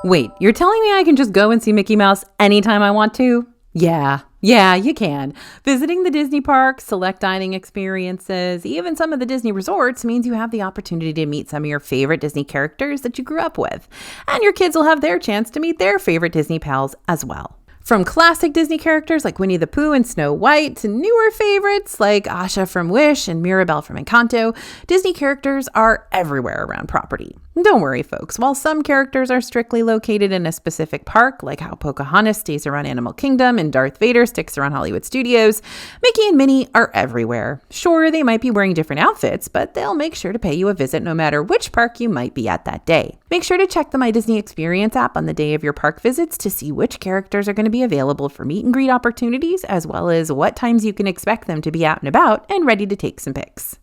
Wait, you're telling me I can just go and see Mickey Mouse anytime I want to? Yeah, you can. Visiting the Disney parks, select dining experiences, even some of the Disney resorts means you have the opportunity to meet some of your favorite Disney characters that you grew up with. And your kids will have their chance to meet their favorite Disney pals as well. From classic Disney characters like Winnie the Pooh and Snow White to newer favorites like Asha from Wish and Mirabelle from Encanto, Disney characters are everywhere around property. Don't worry, folks. While some characters are strictly located in a specific park, like how Pocahontas stays around Animal Kingdom and Darth Vader sticks around Hollywood Studios, Mickey and Minnie are everywhere. Sure, they might be wearing different outfits, but they'll make sure to pay you a visit no matter which park you might be at that day. Make sure to check the My Disney Experience app on the day of your park visits to see which characters are going to be available for meet and greet opportunities, as well as what times you can expect them to be out and about and ready to take some pics.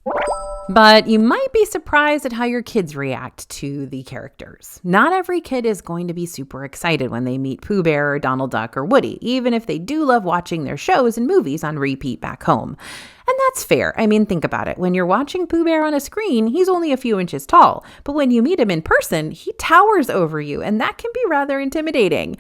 But you might be surprised at how your kids react to the characters. Not every kid is going to be super excited when they meet Pooh Bear or Donald Duck or Woody, even if they do love watching their shows and movies on repeat back home. And that's fair. I mean, think about it. When you're watching Pooh Bear on a screen, he's only a few inches tall. But when you meet him in person, he towers over you, and that can be rather intimidating.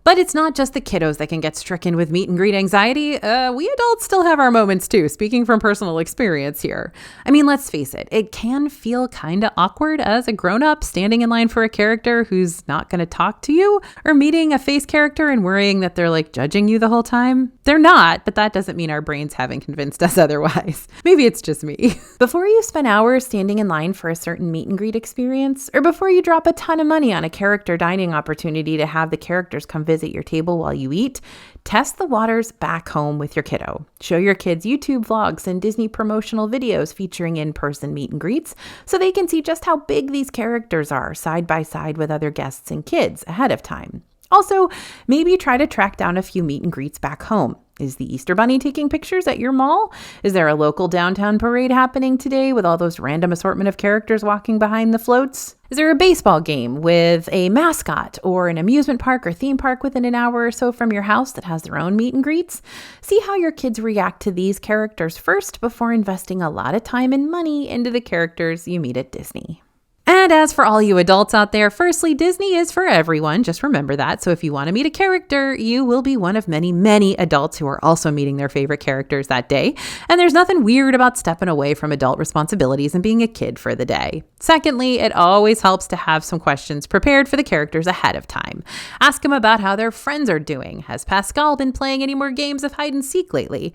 But it's not just the kiddos that can get stricken with meet and greet anxiety. We adults still have our moments too, speaking from personal experience here. I mean, let's face it, it can feel kind of awkward as a grown-up standing in line for a character who's not going to talk to you, or meeting a face character and worrying that they're like judging you the whole time. They're not, but that doesn't mean our brains haven't convinced us otherwise. Maybe it's just me. Before you spend hours standing in line for a certain meet and greet experience, or before you drop a ton of money on a character dining opportunity to have the characters come visit your table while you eat, test the waters back home with your kiddo. Show your kids YouTube vlogs and Disney promotional videos featuring in-person meet and greets so they can see just how big these characters are side by side with other guests and kids ahead of time. Also, maybe try to track down a few meet and greets back home. Is the Easter Bunny taking pictures at your mall? Is there a local downtown parade happening today with all those random assortment of characters walking behind the floats? Is there a baseball game with a mascot or an amusement park or theme park within an hour or so from your house that has their own meet and greets? See how your kids react to these characters first before investing a lot of time and money into the characters you meet at Disney. And as for all you adults out there, firstly, Disney is for everyone. Just remember that. So if you want to meet a character, you will be one of many, many adults who are also meeting their favorite characters that day. And there's nothing weird about stepping away from adult responsibilities and being a kid for the day. Secondly, it always helps to have some questions prepared for the characters ahead of time. Ask them about how their friends are doing. Has Pascal been playing any more games of hide and seek lately?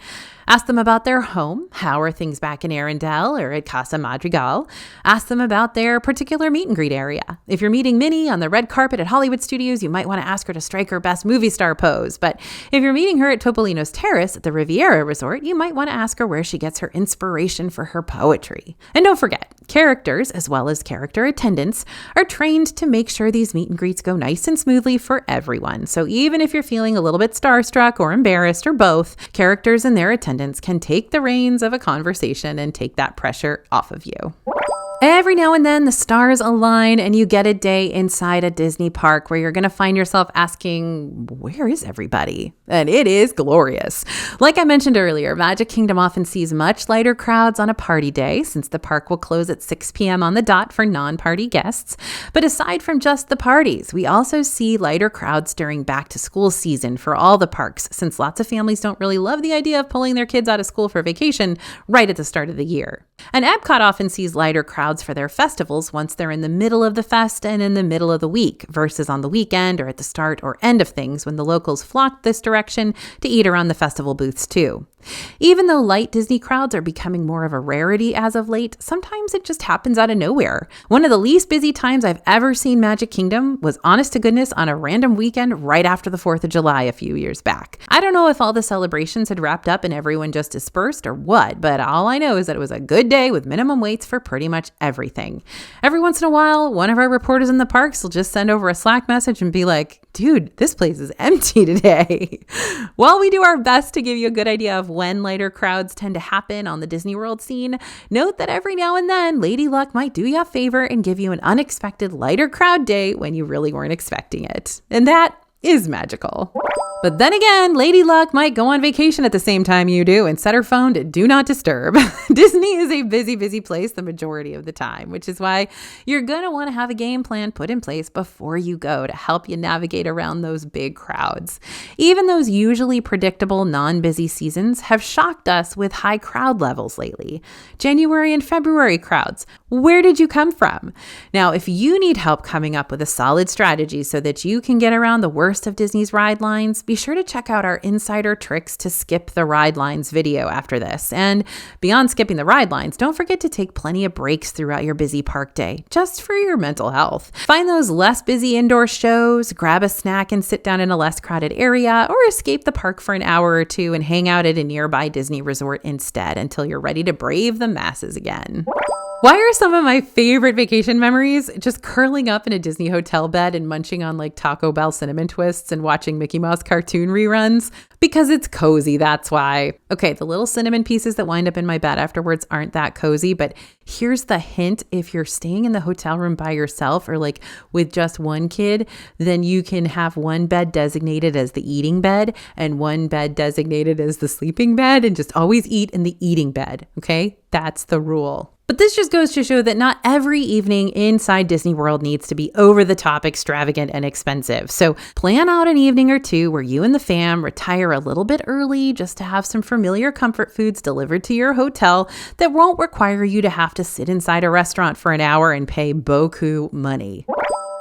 Ask them about their home. How are things back in Arendelle or at Casa Madrigal? Ask them about their particular meet and greet area. If you're meeting Minnie on the red carpet at Hollywood Studios, you might want to ask her to strike her best movie star pose. But if you're meeting her at Topolino's Terrace at the Riviera Resort, you might want to ask her where she gets her inspiration for her poetry. And don't forget, characters, as well as character attendants, are trained to make sure these meet and greets go nice and smoothly for everyone. So even if you're feeling a little bit starstruck or embarrassed or both, characters and their attendants can take the reins of a conversation and take that pressure off of you. Every now and then the stars align and you get a day inside a Disney park where you're going to find yourself asking, where is everybody? And it is glorious. Like I mentioned earlier, Magic Kingdom often sees much lighter crowds on a party day since the park will close at 6 p.m. on the dot for non-party guests. But aside from just the parties, we also see lighter crowds during back to school season for all the parks since lots of families don't really love the idea of pulling their kids out of school for vacation right at the start of the year. And Epcot often sees lighter crowds for their festivals once they're in the middle of the fest and in the middle of the week versus on the weekend or at the start or end of things when the locals flock this direction to eat around the festival booths too. Even though light Disney crowds are becoming more of a rarity as of late, sometimes it just happens out of nowhere. One of the least busy times I've ever seen Magic Kingdom was honest to goodness on a random weekend right after the 4th of July a few years back. I don't know if all the celebrations had wrapped up and everyone just dispersed or what, but all I know is that it was a good day with minimum waits for pretty much everything. Every once in a while, one of our reporters in the parks will just send over a Slack message and be like, dude, this place is empty today. While we do our best to give you a good idea of when lighter crowds tend to happen on the Disney World scene, note that every now and then, Lady Luck might do you a favor and give you an unexpected lighter crowd day when you really weren't expecting it. And that is magical. But then again, Lady Luck might go on vacation at the same time you do and set her phone to do not disturb. Disney is a busy, busy place the majority of the time, which is why you're going to want to have a game plan put in place before you go to help you navigate around those big crowds. Even those usually predictable non-busy seasons have shocked us with high crowd levels lately. January and February crowds. Where did you come from? Now, if you need help coming up with a solid strategy so that you can get around the worst of Disney's ride lines, be sure to check out our Insider Tricks to Skip the Ride Lines video after this. And beyond skipping the ride lines, don't forget to take plenty of breaks throughout your busy park day, just for your mental health. Find those less busy indoor shows, grab a snack and sit down in a less crowded area, or escape the park for an hour or two and hang out at a nearby Disney resort instead until you're ready to brave the masses again. Why are some of my favorite vacation memories just curling up in a Disney hotel bed and munching on like Taco Bell cinnamon twists and watching Mickey Mouse cartoon reruns? Because it's cozy, that's why. Okay, the little cinnamon pieces that wind up in my bed afterwards aren't that cozy, but here's the hint. If you're staying in the hotel room by yourself or like with just one kid, then you can have one bed designated as the eating bed and one bed designated as the sleeping bed and just always eat in the eating bed, okay? That's the rule. But this just goes to show that not every evening inside Disney World needs to be over the top, extravagant, and expensive. So plan out an evening or two where you and the fam retire a little bit early just to have some familiar comfort foods delivered to your hotel that won't require you to have to sit inside a restaurant for an hour and pay beaucoup money.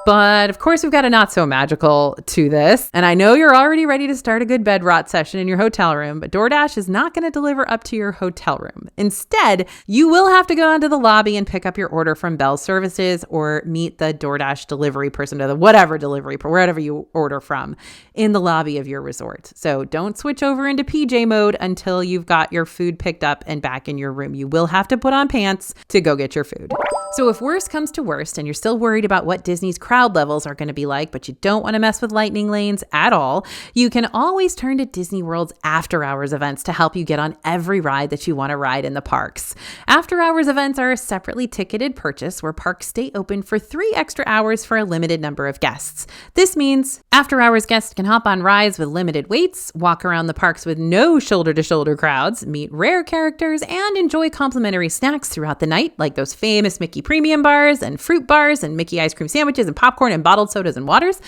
But of course, we've got a not so magical to this. And I know you're already ready to start a good bed rot session in your hotel room, but DoorDash is not going to deliver up to your hotel room. Instead, you will have to go onto the lobby and pick up your order from Bell Services or meet the DoorDash delivery person or the whatever delivery, wherever you order from in the lobby of your resort. So don't switch over into PJ mode until you've got your food picked up and back in your room. You will have to put on pants to go get your food. So if worst comes to worst and you're still worried about what Disney's crowd levels are going to be like, but you don't want to mess with lightning lanes at all, you can always turn to Disney World's after hours events to help you get on every ride that you want to ride in the parks. After hours events are a separately ticketed purchase where parks stay open for 3 extra hours for a limited number of guests. This means after hours guests can hop on rides with limited waits, walk around the parks with no shoulder to shoulder crowds, meet rare characters, and enjoy complimentary snacks throughout the night, like those famous Mickey premium bars and fruit bars and Mickey ice cream sandwiches and popcorn and bottled sodas and waters.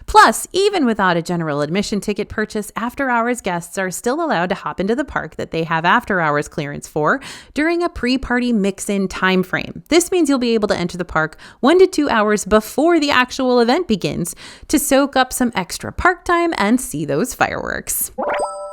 Plus, even without a general admission ticket purchase, after hours guests are still allowed to hop into the park that they have after hours clearance for during a pre-party mix-in time frame. This means you'll be able to enter the park 1 to 2 hours before the actual event begins to soak up some extra park time and see those fireworks.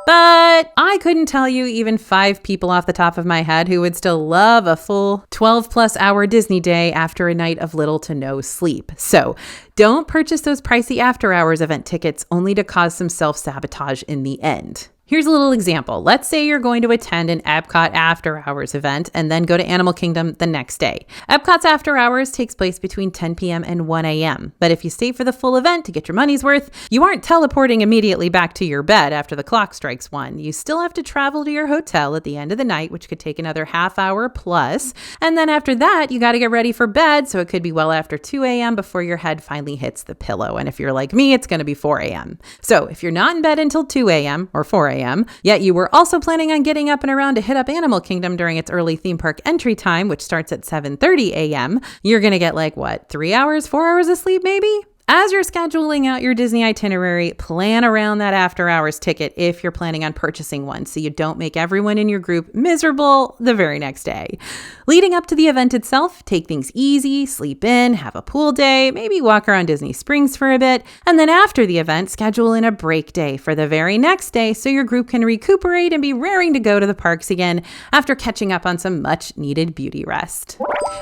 But I couldn't tell you even 5 people off the top of my head who would still love a full 12+ hour Disney day after a night of little to no sleep. So don't purchase those pricey after hours event tickets only to cause some self-sabotage in the end. Here's a little example. Let's say you're going to attend an Epcot after hours event and then go to Animal Kingdom the next day. Epcot's after hours takes place between 10 p.m. and 1 a.m. But if you stay for the full event to get your money's worth, you aren't teleporting immediately back to your bed after the clock strikes 1. You still have to travel to your hotel at the end of the night, which could take another half hour plus. And then after that, you got to get ready for bed. So it could be well after 2 a.m. before your head finally hits the pillow. And if you're like me, it's going to be 4 a.m. So if you're not in bed until 2 a.m. or 4 a.m., yet you were also planning on getting up and around to hit up Animal Kingdom during its early theme park entry time, which starts at 7:30 a.m., you're going to get 3 hours, 4 hours of sleep maybe? As you're scheduling out your Disney itinerary, plan around that after hours ticket if you're planning on purchasing one so you don't make everyone in your group miserable the very next day. Leading up to the event itself, take things easy, sleep in, have a pool day, maybe walk around Disney Springs for a bit, and then after the event, schedule in a break day for the very next day so your group can recuperate and be raring to go to the parks again after catching up on some much needed beauty rest.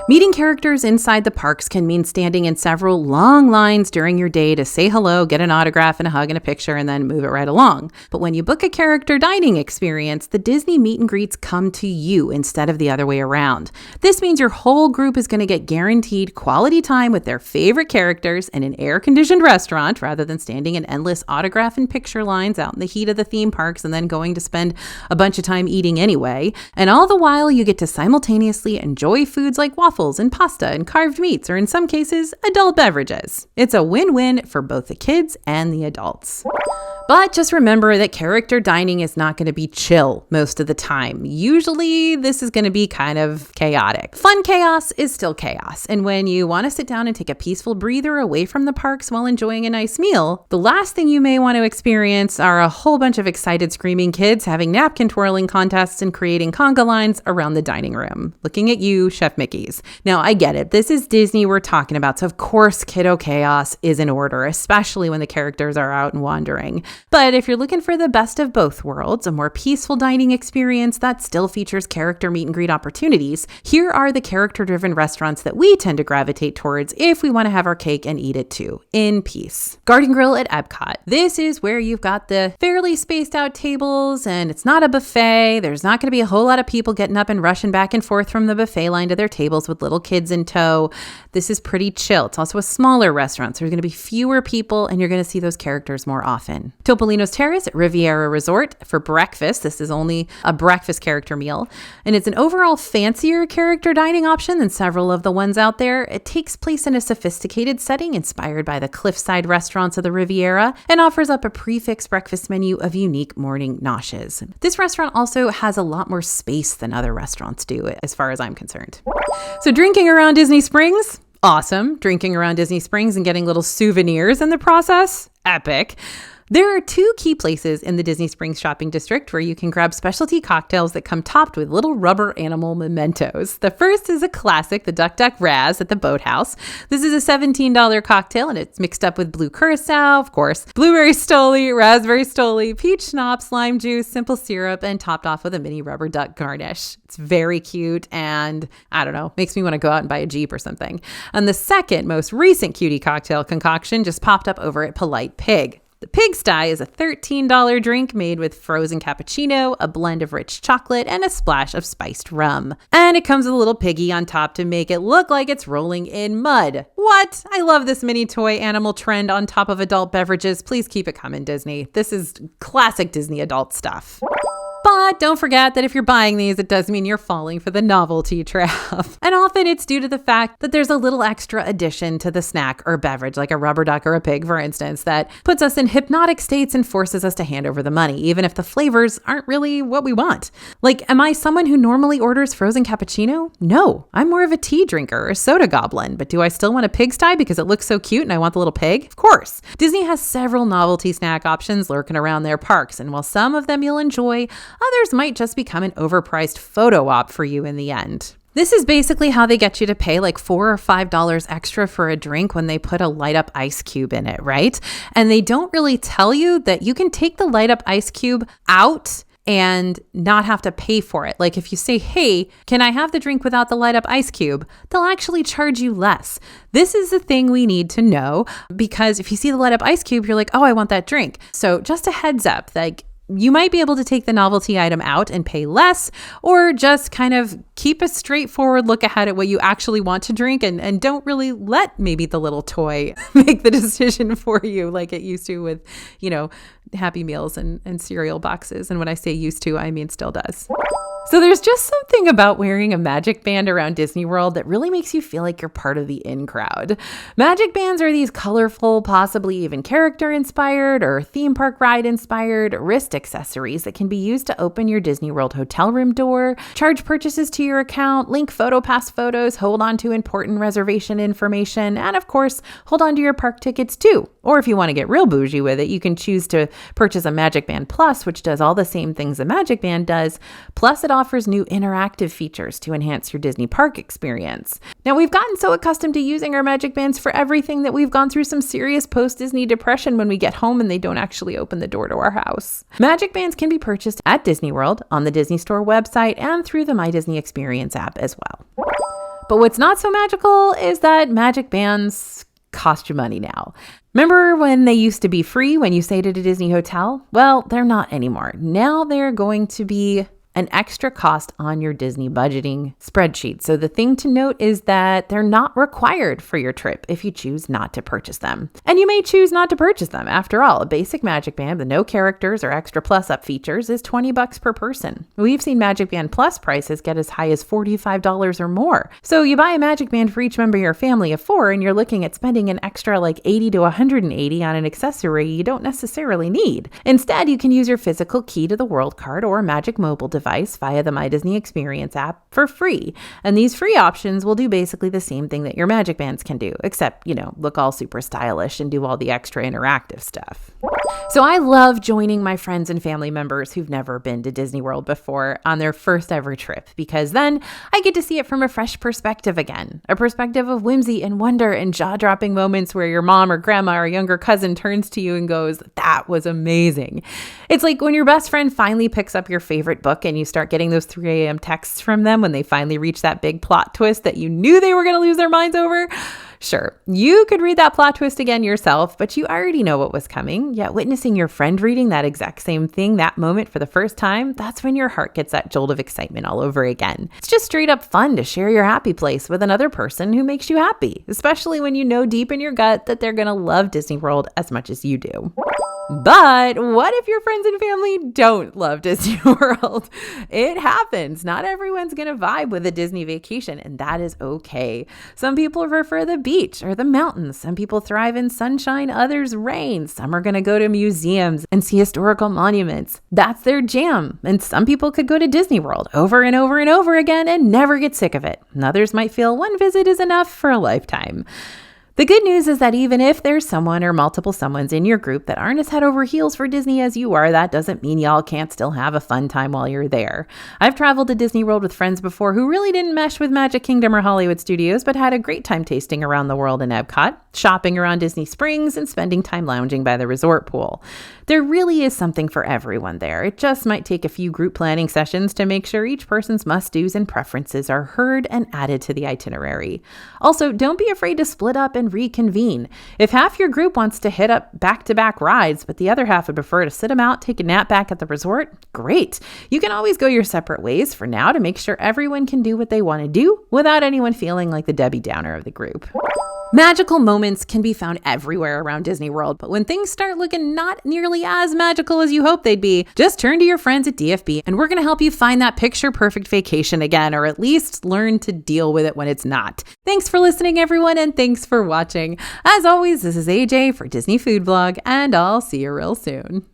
Meeting characters inside the parks can mean standing in several long lines during your day to say hello, get an autograph and a hug and a picture, and then move it right along. But when you book a character dining experience, the Disney meet and greets come to you instead of the other way around. This means your whole group is going to get guaranteed quality time with their favorite characters in an air-conditioned restaurant rather than standing in endless autograph and picture lines out in the heat of the theme parks and then going to spend a bunch of time eating anyway. And all the while, you get to simultaneously enjoy foods like waffles and pasta and carved meats, or in some cases, adult beverages. It's a win-win for both the kids and the adults. But just remember that character dining is not going to be chill most of the time. Usually, this is going to be kind of chaotic. Fun chaos is still chaos. And when you want to sit down and take a peaceful breather away from the parks while enjoying a nice meal, the last thing you may want to experience are a whole bunch of excited screaming kids having napkin twirling contests and creating conga lines around the dining room. Looking at you, Chef Mickey's. Now, I get it. This is Disney we're talking about, so of course kiddo chaos is in order, especially when the characters are out and wandering. But if you're looking for the best of both worlds, a more peaceful dining experience that still features character meet and greet opportunities, here are the character-driven restaurants that we tend to gravitate towards if we want to have our cake and eat it too, in peace. Garden Grill at Epcot. This is where you've got the fairly spaced out tables and it's not a buffet. There's not going to be a whole lot of people getting up and rushing back and forth from the buffet line to their tables with little kids in tow. This is pretty chill. It's also a smaller restaurant, so there's going to be fewer people and you're going to see those characters more often. Topolino's Terrace at Riviera Resort for breakfast. This is only a breakfast character meal, and it's an overall fancier character dining option than several of the ones out there. It takes place in a sophisticated setting inspired by the cliffside restaurants of the Riviera and offers up a prix-fixe breakfast menu of unique morning noshes. This restaurant also has a lot more space than other restaurants do, as far as I'm concerned. So drinking around Disney Springs? Awesome. Drinking around Disney Springs and getting little souvenirs in the process? Epic. There are two key places in the Disney Springs shopping district where you can grab specialty cocktails that come topped with little rubber animal mementos. The first is a classic, the Duck Duck Raz at the Boathouse. This is a $17 cocktail and it's mixed up with blue curacao, of course, blueberry stoli, raspberry stoli, peach schnapps, lime juice, simple syrup, and topped off with a mini rubber duck garnish. It's very cute and, I don't know, makes me want to go out and buy a Jeep or something. And the second most recent cutie cocktail concoction just popped up over at Polite Pig. The Pigsty is a $13 drink made with frozen cappuccino, a blend of rich chocolate, and a splash of spiced rum. And it comes with a little piggy on top to make it look like it's rolling in mud. What? I love this mini toy animal trend on top of adult beverages. Please keep it coming, Disney. This is classic Disney adult stuff. But don't forget that if you're buying these, it does mean you're falling for the novelty trap. And often it's due to the fact that there's a little extra addition to the snack or beverage, like a rubber duck or a pig, for instance, that puts us in hypnotic states and forces us to hand over the money, even if the flavors aren't really what we want. Like, am I someone who normally orders frozen cappuccino? No, I'm more of a tea drinker or a soda goblin. But do I still want a Pigsty because it looks so cute and I want the little pig? Of course. Disney has several novelty snack options lurking around their parks, and while some of them you'll enjoy, others might just become an overpriced photo op for you in the end. This is basically how they get you to pay like $4 or $5 extra for a drink when they put a light up ice cube in it, right? And they don't really tell you that you can take the light up ice cube out and not have to pay for it. Like if you say, hey, can I have the drink without the light up ice cube? They'll actually charge you less. This is the thing we need to know, because if you see the light up ice cube, you're like, oh, I want that drink. So just a heads up, like, You might be able to take the novelty item out and pay less, or just kind of keep a straightforward look ahead at what you actually want to drink and don't really let maybe the little toy make the decision for you like it used to with, Happy Meals and cereal boxes. And when I say used to, I mean still does. So there's just something about wearing a Magic Band around Disney World that really makes you feel like you're part of the in crowd. Magic Bands are these colorful, possibly even character-inspired or theme park ride-inspired wrist accessories that can be used to open your Disney World hotel room door, charge purchases to your account, link PhotoPass photos, hold on to important reservation information, and of course, hold on to your park tickets too. Or if you want to get real bougie with it, you can choose to purchase a Magic Band Plus, which does all the same things a Magic Band does, plus it offers new interactive features to enhance your Disney park experience. Now, we've gotten so accustomed to using our Magic Bands for everything that we've gone through some serious post-Disney depression when we get home and they don't actually open the door to our house. Magic Bands can be purchased at Disney World, on the Disney Store website, and through the My Disney Experience app as well. But what's not so magical is that Magic Bands cost you money now. Remember when they used to be free when you stayed at a Disney hotel? Well, they're not anymore. Now they're going to be an extra cost on your Disney budgeting spreadsheet. So the thing to note is that they're not required for your trip if you choose not to purchase them. And you may choose not to purchase them. After all, a basic Magic Band with no characters or extra plus-up features is $20 per person. We've seen Magic Band Plus prices get as high as $45 or more. So you buy a Magic Band for each member of your family of 4 and you're looking at spending an extra like $80 to $180 on an accessory you don't necessarily need. Instead, you can use your physical key to the World Card or Magic Mobile device via the My Disney Experience app for free. And these free options will do basically the same thing that your Magic Bands can do, except, look all super stylish and do all the extra interactive stuff. So I love joining my friends and family members who've never been to Disney World before on their first ever trip, because then I get to see it from a fresh perspective again, a perspective of whimsy and wonder and jaw-dropping moments where your mom or grandma or younger cousin turns to you and goes, "That was amazing." It's like when your best friend finally picks up your favorite book and you start getting those 3 a.m. texts from them when they finally reach that big plot twist that you knew they were going to lose their minds over. Sure, you could read that plot twist again yourself, but you already know what was coming. Yet witnessing your friend reading that exact same thing that moment for the first time, that's when your heart gets that jolt of excitement all over again. It's just straight up fun to share your happy place with another person who makes you happy, especially when you know deep in your gut that they're going to love Disney World as much as you do. But what if your friends and family don't love Disney World? It happens. Not everyone's going to vibe with a Disney vacation, and that is okay. Some people prefer the beach or the mountains. Some people thrive in sunshine, others rain. Some are going to go to museums and see historical monuments. That's their jam. And some people could go to Disney World over and over and over again and never get sick of it. And others might feel one visit is enough for a lifetime. The good news is that even if there's someone or multiple someones in your group that aren't as head over heels for Disney as you are, that doesn't mean y'all can't still have a fun time while you're there. I've traveled to Disney World with friends before who really didn't mesh with Magic Kingdom or Hollywood Studios, but had a great time tasting around the world in Epcot, shopping around Disney Springs, and spending time lounging by the resort pool. There really is something for everyone there. It just might take a few group planning sessions to make sure each person's must-dos and preferences are heard and added to the itinerary. Also, don't be afraid to split up and reconvene. If half your group wants to hit up back-to-back rides, but the other half would prefer to sit them out, take a nap back at the resort, great. You can always go your separate ways for now to make sure everyone can do what they want to do without anyone feeling like the Debbie Downer of the group. Magical moments can be found everywhere around Disney World, but when things start looking not nearly as magical as you hope they'd be, just turn to your friends at DFB and we're going to help you find that picture-perfect vacation again, or at least learn to deal with it when it's not. Thanks for listening, everyone, and thanks for watching. As always, this is AJ for Disney Food Blog, and I'll see you real soon.